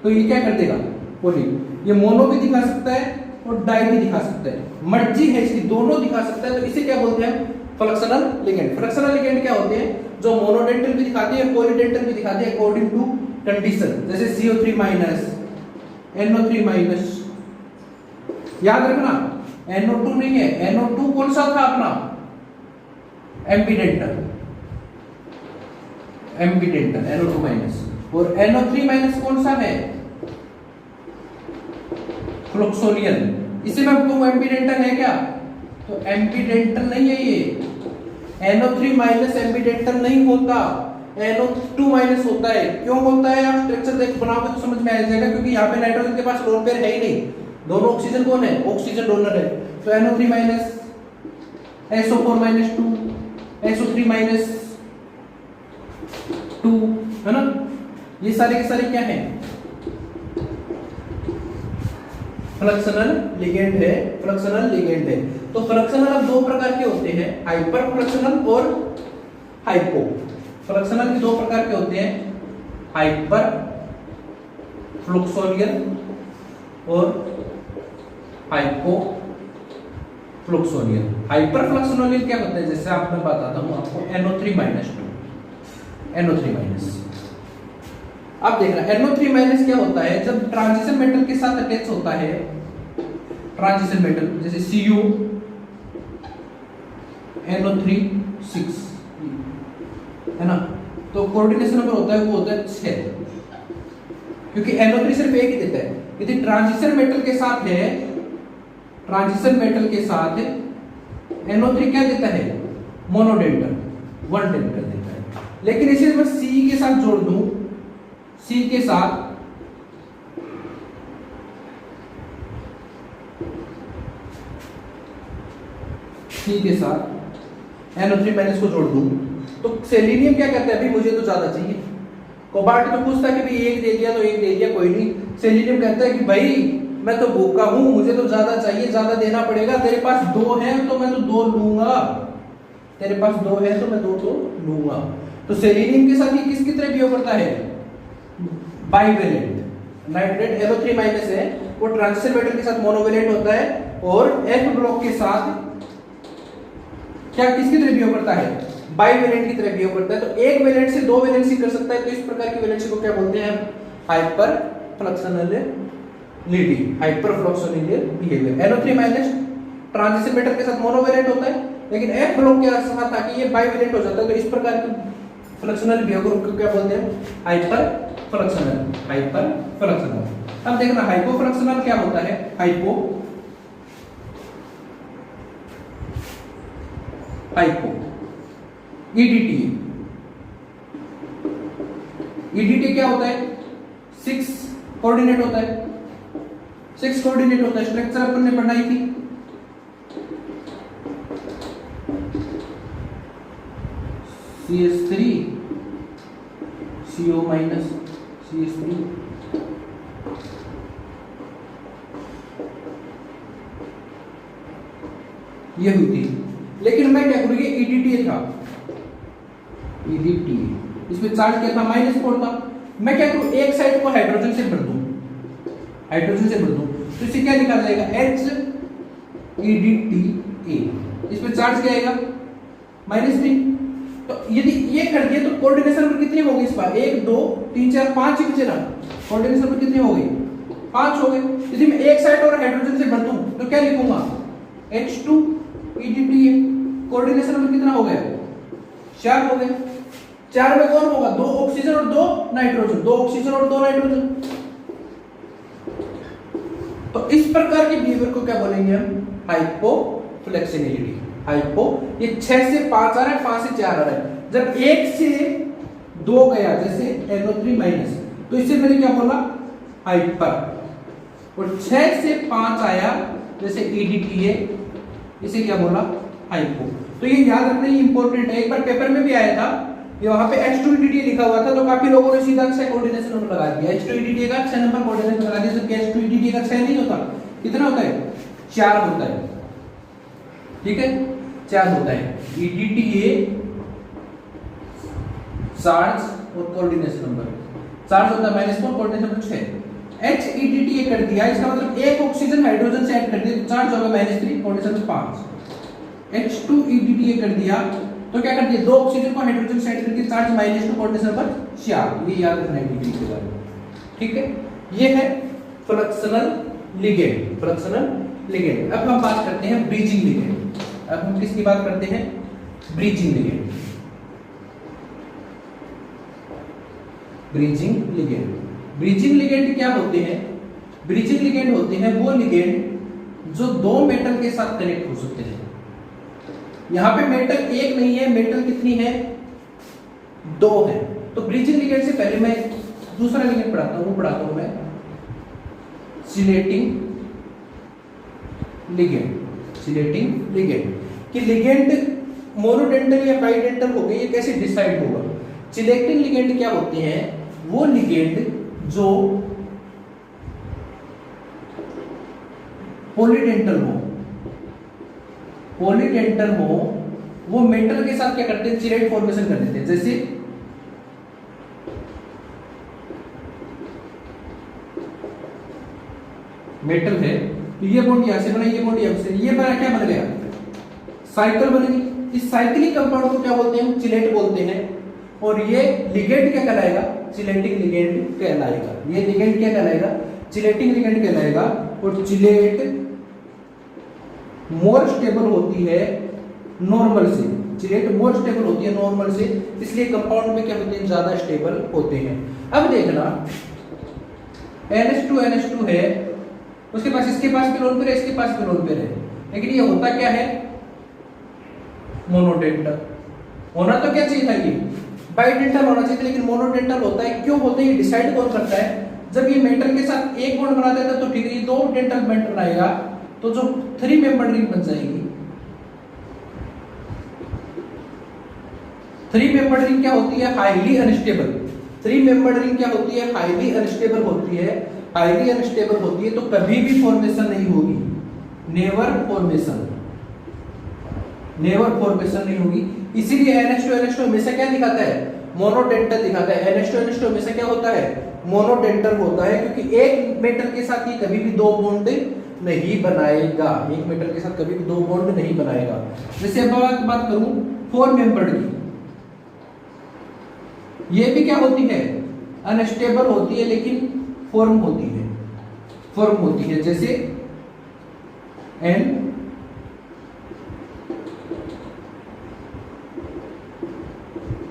तो ये क्या कर देगा पोली, ये मोनो भी दिखा सकता है और डाई भी दिखा सकता है, मर्जी है इसकी, दोनों दिखा सकता है। तो इसे क्या बोलते हैं? फ्लक्शनल लिगेंड। फ्लक्शनल लिगेंड क्या होते हैं? जो मोनोडेंटल भी दिखाते हैं, पॉलीडेंटल भी दिखाते हैं अकॉर्डिंग टू कंडीशन। जैसे CO3-, NO3-। याद रखना NO2 नहीं है, NO2 कौन सा था अपना? एम्बीडेंटल, एम्बीडेंटल NO2-। और NO3- कौन सा है? फ्लक्सोनियल। इसे मैं कहूं एम्बीडेंटल है क्या? तो एम्बीडेंटल नहीं है ये, NO3- एम्बीडेंटल नहीं होता, NO2- होता है। क्यों होता है? आप स्ट्रक्चर देख बनाओगे तो समझ में आ जाएगा, क्योंकि यहाँ पे नाइट्रोजन के पास लोन पेयर है ही नहीं, दोनों ऑक्सीजन कौन है? ऑक्सीजन डोनर है। तो NO3- SO4-2, SO3- 2 है ना, ये सारे के सारे क्या है? फ्लक्शनल लिगेंड है, फ्लक्शनल लिगेंड है। तो फ्रक्शनल अब दो प्रकार के होते हैं, हाइपर फ्रक्शनल और हाइपो। फ्रक्शनल के दो प्रकार के होते हैं, हाइपर फ्लुक्सोनियल और हाइपो फ्लुक्सोनियल। हाइपर फ्लुक्सोनियल क्या होता है, जैसे आप मैं बताता हूं आपको, NO3-2, NO3-। अब देखना NO3- क्या होता है, जब ट्रांजिशन मेटल के साथ अटैच होता है, ट्रांजिशन मेटल जैसे Cu NO3-6 है ना, तो कोऑर्डिनेशन नंबर होता है वो होता है 6, क्योंकि NO3 सिर्फ एक ही देता है। यदि ट्रांजिशन मेटल के साथ है, ट्रांजिशन मेटल के साथ NO3 क्या देता है, मोनोडेंटल, 1 डेंटल देता है। लेकिन इसे मैं C के साथ जोड़ दूं, C के साथ NO3- को जोड़ दूं, तो सेलेनियम क्या कहता है, अभी मुझे तो ज्यादा चाहिए। कोबाल्ट तो पूछता है कि भाई एक दे दिया तो एक दे दिया, कोई नहीं। सेलेनियम कहता है कि भाई मैं तो भूखा हूं, मुझे तो ज्यादा चाहिए, ज्यादा देना पड़ेगा। तेरे पास 2 है तो मैं तो 2 लूंगा, तेरे पास 2 है तो मैं 2 तो लूंगा। तो सेलेनियम के साथ ये किसकी तरह बिहेव करता है, बाइवेलेंट। नाइट्रेट NO3- है, वो ट्रांजिशन मेटल के साथ मोनोवेलेंट होता है, और F ब्लॉक के साथ क्या किसकी तरह बिहेव करता है, बाइवेलेंट की तरह बिहेव करता है। तो एक वैलेंट से 2 वैलेंसी कर सकता है, तो इस प्रकार की वैलेंसी को क्या बोलते हैं, hyper fluxionality, hyper fluxional behaviour. NO3- transition metal के साथ मोनोवेलेंट होता है, लेकिन F ब्लॉक के साथ आके ये बाइवेलेंट हो जाता है। तो इस प्रकार की फ्लक्सनल बिहेवियर को क्या बोलते हैं, हाइपर फ्लक्सनल, हाइपर फ्लक्सनल। अब देखना हाइपो फ्लक्सनल क्या होता है, हाइपो EDTA क्या होता है, 6 कोऑर्डिनेट होता है, 6 कोऑर्डिनेट होता है। स्ट्रक्चर अपन ने पढ़ाई थी, CH3 CO- CH3 ये हुई थी। लेकिन मैं क्या करूँ, ये EDTA था, EDTA इसमें चार्ज क्या था, -4 था। मैं क्या करूँ, एक साइड को हाइड्रोजन से भर दूं, हाइड्रोजन से भर दूं, तो इसे क्या लिखा जाएगा, HEDTA। इसमें चार्ज क्या आएगा, -3। तो यदि ये कर दिए तो कोऑर्डिनेशन नंबर कितनी होगी इस बार, 1 2 3 4 5 ही बचे ना, कोऑर्डिनेशन नंबर कितनी हो गई, 5 हो गए। यदि मैं एक साइड और हाइड्रोजन से भर दूं तो क्या लिखूंगा, H2 EDTA। कोऑर्डिनेशन नंबर कितना हो गया, 4 हो गए। 4 में कौन होगा, 2 ऑक्सीजन और 2 नाइट्रोजन, 2 ऑक्सीजन और 2 नाइट्रोजन। तो इस प्रकार के बिहेवियर को क्या बोलेंगे हम, हाइपोफ्लेक्सिनिलिटी। हाइपो, ये 6 से 5 आ रहा है, 5 से 4 आ रहा है। जब 1 से 2 गया, जैसे NO3-, तो इससे मैंने क्या बोला, हाइपर। और 6 से 5 आया, जैसे EDTA, इसे क्या बोला, हाइपो। तो ये याद रखना, ये इंपॉर्टेंट है। एक बार पेपर में भी आया था, ये वहां पे H2 EDTA लिखा हुआ था, तो काफी लोगों ने सीधा 6 कोऑर्डिनेशन नंबर लगा दिया। H2 EDTA का 6 नंबर कोऑर्डिनेशन लगा दिया, जबकि H2 EDTA का 6 नहीं होता, कितना होता है, 4 होता है। ठीक है, 4 होता है। EDTA चार्ज और कोऑर्डिनेशन नंबर, चार्ज होता है -4, कोऑर्डिनेशन नंबर 6। HEDTA कर दिया, इसका मतलब एक ऑक्सीजन हाइड्रोजन से ऐड कर दिया, तो चार्ज होगा -3, कोऑर्डिनेशन नंबर 5। H2 EDTA कर दिया तो क्या कर दिया, 2 ऑक्सीजन को हाइड्रोजन से ऐड कर दिया, चार्ज -2, कोऑर्डिनेशन नंबर 4। ये याद रखना है EDTA के बारे में। ठीक है, ये है फ्लक्सनल लिगेंड, फ्लक्सनल लिगेंड। अब हम बात करते हैं ब्रीजिंग लिगेंड। अब हम किसकी बात करते हैं, bridging ligand. Bridging ligand, bridging ligand क्या होते हैं, ब्रीजिंग लिगेंड होते हैं वो लिगेंड जो 2 मेटल के साथ कनेक्ट हो सकते हैं। यहां पे मेटल एक नहीं है, मेटल कितनी है, 2 है। तो ब्रीजिंग लिगेंड से पहले मैं दूसरा लिगेंड पढ़ाता हूं, वो पढ़ाता हूं मैं चिलेटिंग लिगेंड। चिलेटिंग लिगेंड कि लिगेंड मोनोडेंटल या बाइडेंटल हो गए, ये कैसे डिसाइड होगा। चिलेटिंग लिगेंड क्या होते हैं, वो लिगेंड जो पॉलीडेंटल हो, पॉलीडेंटल हो वो मेटल के साथ क्या करते हैं, चिलेट फॉर्मेशन कर देते हैं। जैसे मेटल है तो ये बॉन्ड यहां से बना, ये बॉन्ड यहां से, ये बना, क्या बन गया, साइकिल बन गई। इस साइक्लिक कंपाउंड को क्या बोलते हैं, हम चिलेट बोलते हैं। और ये लिगेंड क्या कहलाएगा, चिलेटिंग लिगेंड कहलाएगा। ये लिगेंड क्या कहलाएगा, चिलेटिंग लिगेंड कहलाएगा। और चिलेट मोर स्टेबल होती है नॉर्मल से, चिलेट मोर स्टेबल होती है नॉर्मल से, इसलिए कंपाउंड में क्या होते हैं, ज्यादा स्टेबल होते हैं। अब देखना NH2 है, उसके पास, इसके पास भी लोन पेयर है, इसके पास भी लोन पेयर है, लेकिन ये होता क्या है, मोनोडेंटल। होना तो क्या चाहिए था, ये बाइडेंटल होना चाहिए था, लेकिन मोनोडेंटल होता है। क्यों बोलते हैं, ये डिसाइड कौन करता है, जब ये मेटल के साथ एक बॉन्ड बना देता है तो ठीक है, दो डेंटल बॉन्ड बनाएगा तो जो 3 मेंबर रिंग बन जाएगी। 3 मेंबर रिंग क्या होती है, हाईली अनस्टेबल। 3 मेंबर रिंग क्या होती है, हाईली अनस्टेबल होती है। हाईली अनस्टेबल होती है तो कभी भी फॉर्मेशन नहीं होगी, नेवर फॉर्मेशन, नेवर फॉर्मेशन नहीं होगी। इसीलिए NH2 हमेशा क्या दिखाता है, मोनोडेंटल दिखाता है। NH2 हमेशा क्या होता है, मोनोडेंटल होता है, क्योंकि एक मेटल के साथ ये कभी भी 2 बॉन्ड नहीं बनाएगा, एक मेटल के साथ कभी भी 2 बॉन्ड नहीं बनाएगा। जैसे अब बात करूं 4 मेंबर्ड की, ये भी क्या होती है, अनस्टेबल होती है, लेकिन फॉर्म होती है, फॉर्म होती है। जैसे N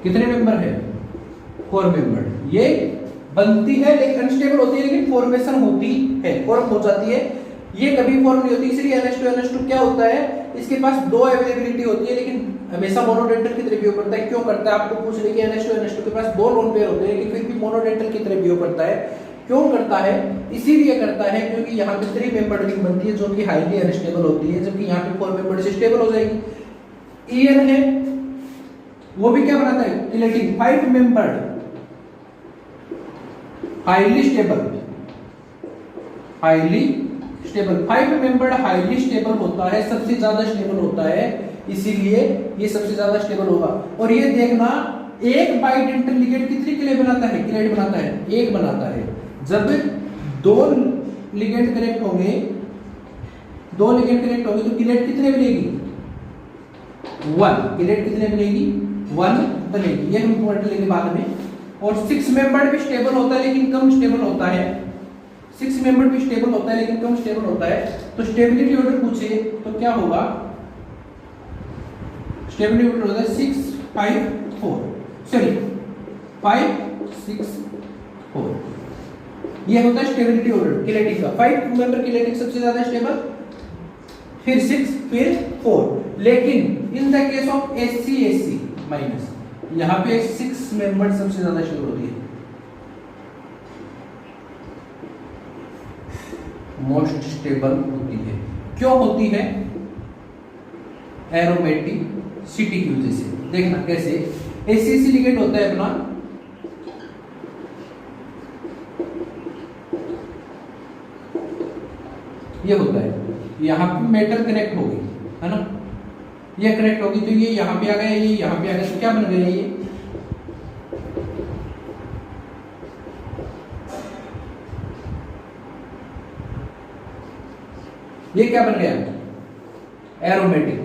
कितने मेंबर है, 4 मेंबर, ये बनती है लेकिन अनस्टेबल होती है, लेकिन फॉर्मेशन होती है, फॉर्म हो जाती है। ये कभी फॉर्म नहीं होती, इसलिए NH2 क्या होता है, इसके पास 2 अवेलेबिलिटी होती है, लेकिन हमेशा मोनोडेंटल की तरह बिहेव करता है। क्यों करता है, आपको पूछ रहे कि NH2 के पास 2 लोन पेयर होते हैं, लेकिन फिर भी मोनोडेंटल की तरह बिहेव करता है। क्यों करता है, इसीलिए करता है क्योंकि यहाँ पे 3 मेंबर्ड रिंग बनती है जो कि हाईली अनस्टेबल होती है, जबकि यहाँ पे 4 मेंबर्ड से स्टेबल हो जाएगी। EN है, वो भी क्या बनाता है, chelating, 5 membered highly stable, highly stable, 5 membered highly stable होता है, सबसे ज्यादा स्टेबल होता है, इसीलिए ये सबसे ज्यादा स्टेबल होगा। और ये देखना, एक बाइडेंटल लिगेंड कितनी किलेट बनाता है, किलेट बनाता है, एक बनाता है। जब 2 लिगेंड कनेक्ट होंगे, 2 लिगेंड कनेक्ट होंगे तो किलेट कितने मिलेगी, 1, किलेट कितने मिलेगी, 1 बनेगी। ये हम पॉइंट लेंगे बाद में। और 6 मेंबर भी स्टेबल होता है लेकिन कम स्टेबल होता है, 6 मेंबर भी स्टेबल होता है लेकिन कम स्टेबल होता है। तो स्टेबिलिटी ऑर्डर पूछे तो क्या होगा, स्टेबिलिटी ऑर्डर होता है 6 5 4, सॉरी 5 6 4, ये होता है स्टेबिलिटी ऑर्डर किलेटिक का। 5 मेंबर किलेटिक सबसे ज्यादा स्टेबल, फिर 6, फिर 4। लेकिन in the case of SC minus, यहां पे 6 मेंबर सबसे ज्यादा स्टेबल होती है, मोस्ट स्टेबल होती है। क्यों होती है, एरोमेटिसिटी की वजह से। देखना कैसे, एसिसी लिगेंड होता है अपना, ये होता है, यहां पे मेटल कनेक्ट होगी, है ना, ये कनेक्ट होगी तो ये यहां पे आ गया, ये यहां पे आ गया, तो क्या बन गया, ये क्या बन गया, एरोमेटिक।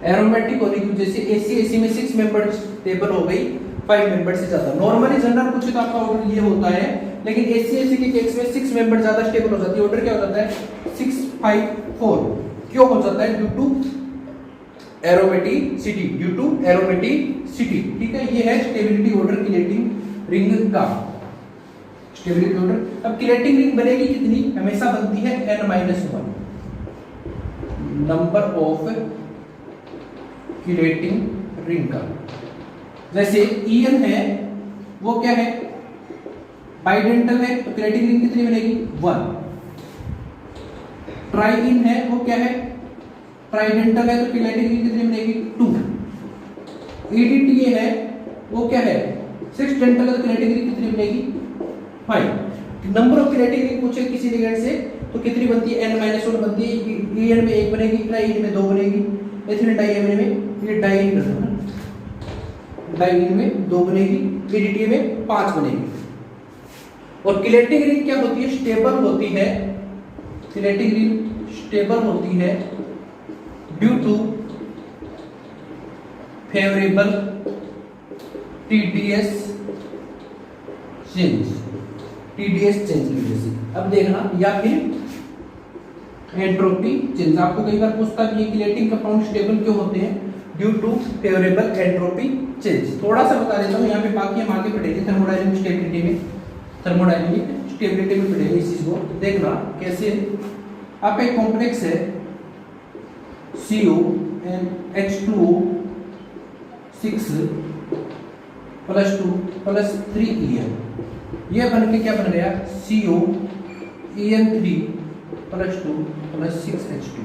एरोमेटिक होने की वजह से एसी में 6 मेंबर स्टेबल हो गई, 5 मेंबर से ज्यादा। नॉर्मली जनरल पूछे तो आपका ऑर्डर ये होता है, लेकिन एसी के केस में 6 मेंबर ज्यादा स्टेबल हो जाती है। ऑर्डर क्या हो जाता है, 6 5 4। क्यों हो जाता है, due to aromaticity, due to aromaticity. ठीक है, ये है स्टेबिलिटी ऑर्डर किलेटिंग रिंग का, स्टेबिलिटी ऑर्डर। अब किलेटिंग रिंग बनेगी कितनी, हमेशा बनती है n-1 number of chelating ring का। जैसे EN है, वो क्या है, बाइडेंटल है, तो किलेटिंग रिंग कितनी बनेगी, 1। ट्राइइन है, वो क्या है, ट्राइडेंटल है, तो किलेटिंग रिंग कितनी बनेगी, 2। EDTA है, वो क्या है, 6 डेंटल है, तो किलेटिंग रिंग कितनी बनेगी, 5। नंबर ऑफ किनेटिक रिंग पूछे किसी लिगेंड से तो कितनी बनती है, n-1 बनती है। ईएन में 1 बनेगी, ट्राईन में 2 बनेगी, एथिलीन डाइएमिन में ये डाइईन में 2 बनेगी, पीडीटी में 5 बनेगी। और किनेटिक रिंग क्या होती है, स्टेबल होती है। किनेटिक रिंग स्टेबल होती है due to favourable TDS change की वजह से। अब देखना, या फिर एंट्रोपी चेंज। आपको कई बार पूछता है ये किनेटिक कंपाउंड स्टेबल क्यों होते हैं, due to favourable entropy change. थोड़ा सा बता देता हूँ, यहाँ पे बाकी हम आगे पढ़ेंगे थर्मोडायनेमिक स्टेबिलिटी में, थर्मोडायनेमिक स्टेबिलिटी में पढ़ेंगे इस चीज को। देखना कैसे, आपका एक कॉम्प्लेक्स है CONH2O 6 + 2 + 3En, ये बन के क्या बन गया, COEN3 + 2 + 6H2।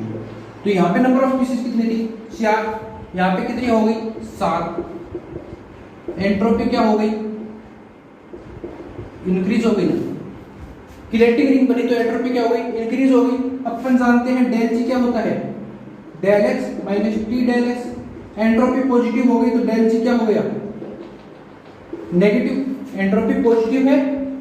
तो यहाँ पे नंबर ऑफ पीसेस कितने थी, 4, यहाँ पे कितनी हो गई, 7। एंट्रोपी क्या हो गई, इंक्रीज हो गई ना। किनेटिक रिंग बनी तो एंट्रोपी क्या हो गई, इंक्रीज हो गई। अपन जानते हैं डेल जी क्या होता है, del x minus T del x. Entropy positive हो गई तो डेल जी क्या हो गया, नेगेटिव। एंट्रोपी पॉजिटिव है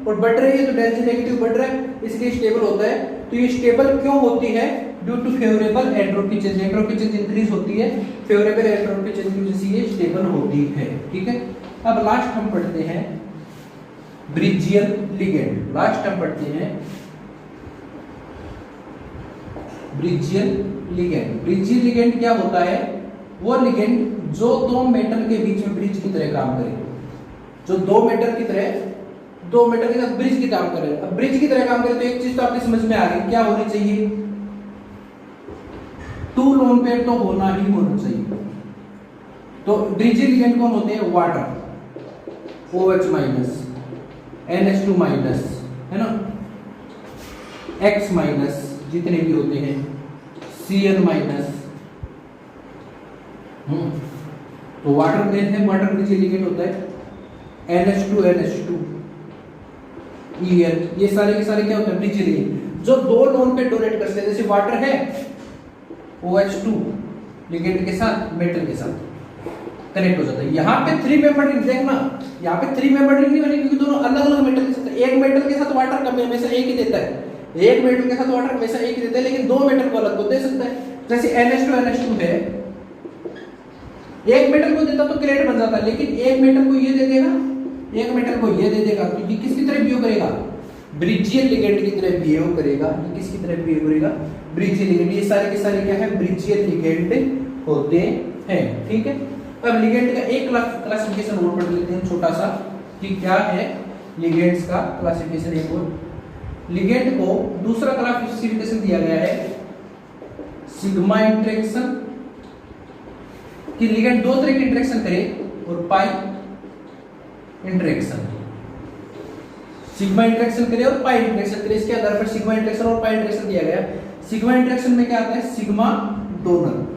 और बढ़ रही है तो डेल जी नेगेटिव बढ़ रहा है, इसलिए स्टेबल होता है। तो ये स्टेबल क्यों होती है, due to favourable entropy change. Entropy change increase होती है, फेवरेबल एंट्रोपी चेंज की वजह से ये स्टेबल होती है। ठीक है, अब लास्ट हम पढ़ते हैं ब्रिजियल लिगेंड। लास्ट हम पढ़ते हैं ब्रिजियल लिगेंड। ब्रिजियल लिगेंड क्या होता है, वो लिगेंड जो दो मेटल के बीच में ब्रिज की तरह काम करे, जो दो मेटल की तरह, दो मेटल के साथ ब्रिज की काम करे। अब ब्रिज की तरह काम करे तो एक चीज तो आपकी समझ में आ गई, क्या होनी चाहिए, 2 लोन पेयर तो होना ही होना चाहिए। तो ब्रिजियल लिगेंड कौन होते हैं, water OH minus, NH2 minus, है ना, X माइनस जितने भी होते हैं, Cl माइनस। तो वाटर मेन है, वाटर ब्रिजियल लिगेंड होता है। NH2 NH2 EL, ये सारे के सारे क्या होते हैं, ब्रिजियल लिगेंड जो दो लोन पे डोनेट करते हैं। जैसे वाटर है OH2 लिगेंड के साथ, मेटल के साथ कनेक्ट हो जाता है। यहाँ पे 3 मेंबर रिंग, देखना यहाँ पे 3 मेंबर रिंग नहीं बनी क्योंकि दोनों अलग अलग मेटल के साथ। एक मेटल के साथ वाटर का हमेशा एक ही देता है, एक मेटल के साथ वाटर हमेशा एक ही देता है, लेकिन दो मेटल को अलग को दे सकता है। जैसे NH2 NH2 है, एक मेटल को देता तो क्लेड बन जाता है, लेकिन एक मेटल को ये दे देगा, एक मेटल को ये दे देगा, तो ये किसकी तरह बिहेव करेगा, ब्रिजियल लिगेंड की तरह बिहेव करेगा। ये किसकी तरह बिहेव करेगा, ब्रिजियल लिगेंड। ये सारे के सारे क्या है, ब्रिजियल लिगेंड होते हैं। ठीक है, अब लिगेंड का एक क्लासिफिकेशन और पढ़ लेते हैं छोटा सा, कि क्या है लिगेंड्स का क्लासिफिकेशन। एक और लिगेंड को दूसरा क्लासिफिकेशन दिया गया है सिग्मा इंटरेक्शन, कि लिगेंड दो तरह की इंटरेक्शन करे, और पाई इंटरेक्शन। सिग्मा इंटरेक्शन करे और पाई इंटरेक्शन करे, इसके आधार पर सिग्मा इंटरेक्शन और पाई इंटरेक्शन दिया गया। सिग्मा इंटरेक्शन में क्या आता है, सिग्मा डोनर।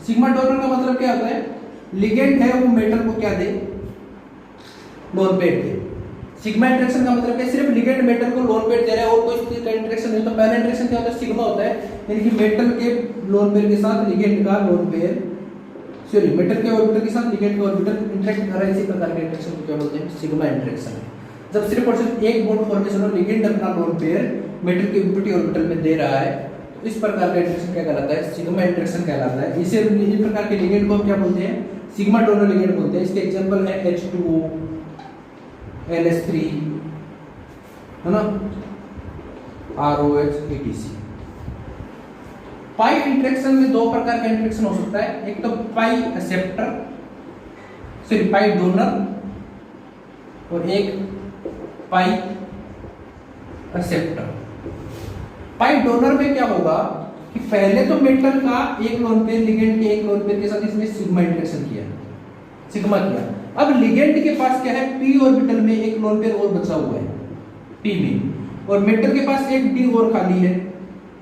सिग्मा डोनर का मतलब क्या होता है, लिगेंड है वो मेटल को क्या दे, लोन पेयर दे। सिग्मा इंटरेक्शन का मतलब है सिर्फ लिगेंड मेटल को लोन पेयर दे रहा है और कोई इसका इंटरेक्शन नहीं। तो पहला इंटरेक्शन क्या होता है, सिग्मा होता है, यानी कि मेटल के लोन पेयर के साथ लिगेंड का लोन पेयर, सॉरी मेटल के ऑर्बिटल के साथ लिगेंड का ऑर्बिटल इंटरेक्ट कर रहा है, इसी प्रकार के इंटरेक्शन को क्या बोलते हैं, सिग्मा इंटरेक्शन। जब सिर्फ और सिर्फ एक बॉन्ड फॉर्मेशन और लिगेंड अपना लोन पेयर मेटल के विपरीत ऑर्बिटल में दे रहा है, तो इस प्रकार का इंटरेक्शन क्या कहलाता है, सिग्मा इंटरेक्शन कहलाता है। इसे इस प्रकार के लिगेंड को हम क्या बोलते हैं, सिग्मा डोनर लिगेंड बोलते हैं। इसके एग्जांपल है H2O NH3, है ना, ROH etc। पाई इंटरेक्शन में दो प्रकार का इंटरेक्शन हो सकता है, एक तो पाई एक्सेप्टर, सॉरी पाई डोनर, और एक पाई एक्सेप्टर। पाई डोनर में क्या होगा कि पहले तो मेटल का एक लोन पेयर लिगेंड के एक लोन पेयर के साथ इसने सिग्मा इंटरेक्शन किया, सिग्मा किया। अब लिगेंड के पास क्या है, p ऑर्बिटल में एक लोन पेयर और बचा हुआ है p में, और मेटल के पास एक d और खाली है,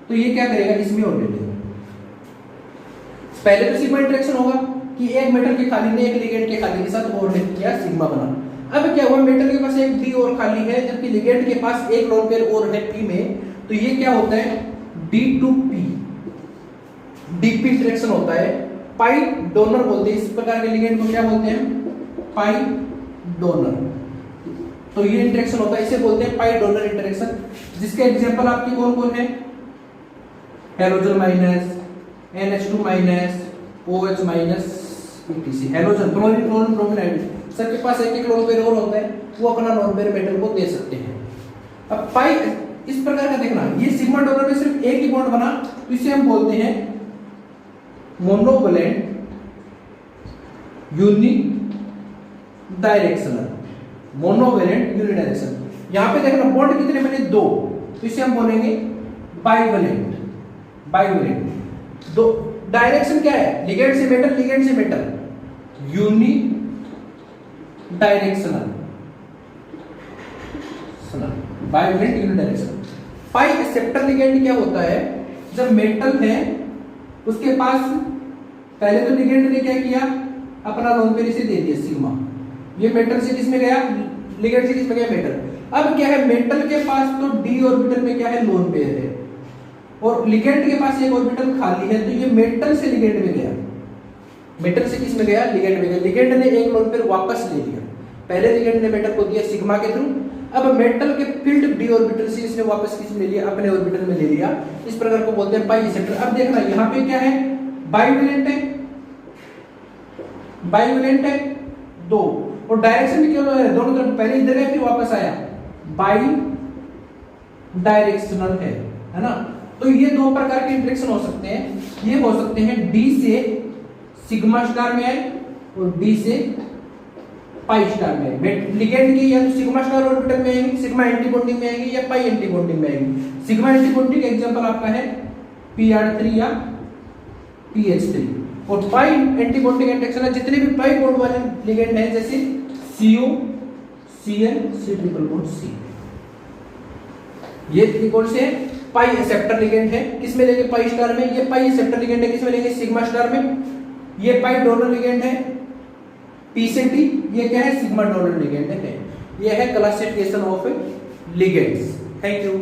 तो ये क्या करेगा, इसमें और ले लेगा। पहले तो सिग्मा इंटरेक्शन होगा कि एक मेटल के खाली ने एक लिगेंड के खाली के साथ और ले किया, सिग्मा बना। अब क्या हुआ, मेटल के पास एक d और खाली है, जबकि लिगेंड के पास एक लोन पेयर और है P में, तो ये क्या होता है D2P, डीपी इंटरेक्शन होता है। पाई डोनर बोलते हैं इस प्रकार के लिगेंड को, क्या बोलते हैं पाई डोनर। तो ये इंटरेक्शन होता है, इसे बोलते हैं पाई डोनर इंटरेक्शन। जिसके एग्जांपल आपके कौन कौन है, halogen minus, NH2 minus, OH minus, etc। Halogen, chlorine, chlorine, bromine, iodine, सबके पास एक एक लोन पेयर और होता है, वो अपना लोन पेयर मेटल को दे सकते हैं। अब पाई इस प्रकार का देखना, ये सिग्मा डोनर में सिर्फ एक ही बॉन्ड बना, तो इसे हम बोलते हैं मोनोवैलेंट यूनिडायरेक्शनल, मोनोवैलेंट यूनिडायरेक्शनल। यहां पे देखना बॉन्ड कितने बने, दो, तो इसे हम बोलेंगे बाइवैलेंट, बाइवैलेंट। दो डायरेक्शन क्या है, लिगेंड से मेटल, लिगेंड से मेटल, यूनिडायरेक्शनल, बाइवैलेंट यूनिडायरेक्शनल। पाई एक्सेप्टर लिगेंड क्या होता है, जब मेटल है उसके पास पहले तो लिगेंड ने क्या किया, अपना लोन पेयर इसे दे दिया सिग्मा, ये मेटल से किसमें गया, लिगेंड से किसमें गया, मेटल। अब क्या है, मेटल के पास तो d ऑर्बिटल में क्या है, लोन पेयर है, और लिगेंड के पास एक ऑर्बिटल खाली है, तो ये मेटल से लिगेंड में गया, मेटल से किसमें गया, लिगेंड में गया। लिगेंड ने एक लोन पेयर वापस ले लिया, पहले लिगेंड ने मेटल को दिया सिग्मा के थ्रू, अब मेटल के फील्ड d ऑर्बिटल से इसने वापस किस में लिया, अपने ऑर्बिटल में ले लिया। इस प्रकार को बोलते हैं पाई एक्सेप्टर। अब देखना यहाँ पे क्या है, बाइवैलेंट है, बाइवैलेंट है दो, और डायरेक्शन भी क्यों है, दोनों तरफ, पहले इधर गया फिर वापस आया, बाई डायरेक्शनल है ना। तो ये दो प्रकार के इंटरेक्शन हो सकते हैं, ये हो सकते हैं D से सिग्मा स्टार में आए और D से पाई स्टार में आए। लिगेंड की या तो सिग्मा स्टार ऑर्बिटल में आएंगी, सिग्मा एंटी बॉन्डिंग में आएंगी, या पाई एंटी बॉन्डिंग में आएंगी। सिग्मा एंटी बॉन्डिंग का एग्जांपल आपका है PR3 या PH3, और पाई एंटी बॉन्डिंग इंटरेक्शन है जितने भी पाई बॉन्ड वाले लिगेंड हैं, जैसे CO, Cl, C triple bond C, ये कौन से पाई एक्सेप्टर लिगेंड है, किसमें लेंगे, पाई स्टार में। ये पाई एक्सेप्टर लिगेंड है, किसमें लेंगे, सिग्मा स्टार में। ये पाई डोनर लिगेंड है P से T, ये क्या है, सिग्मा डोनर लिगेंड है। ये है classification of ligands. Thank you.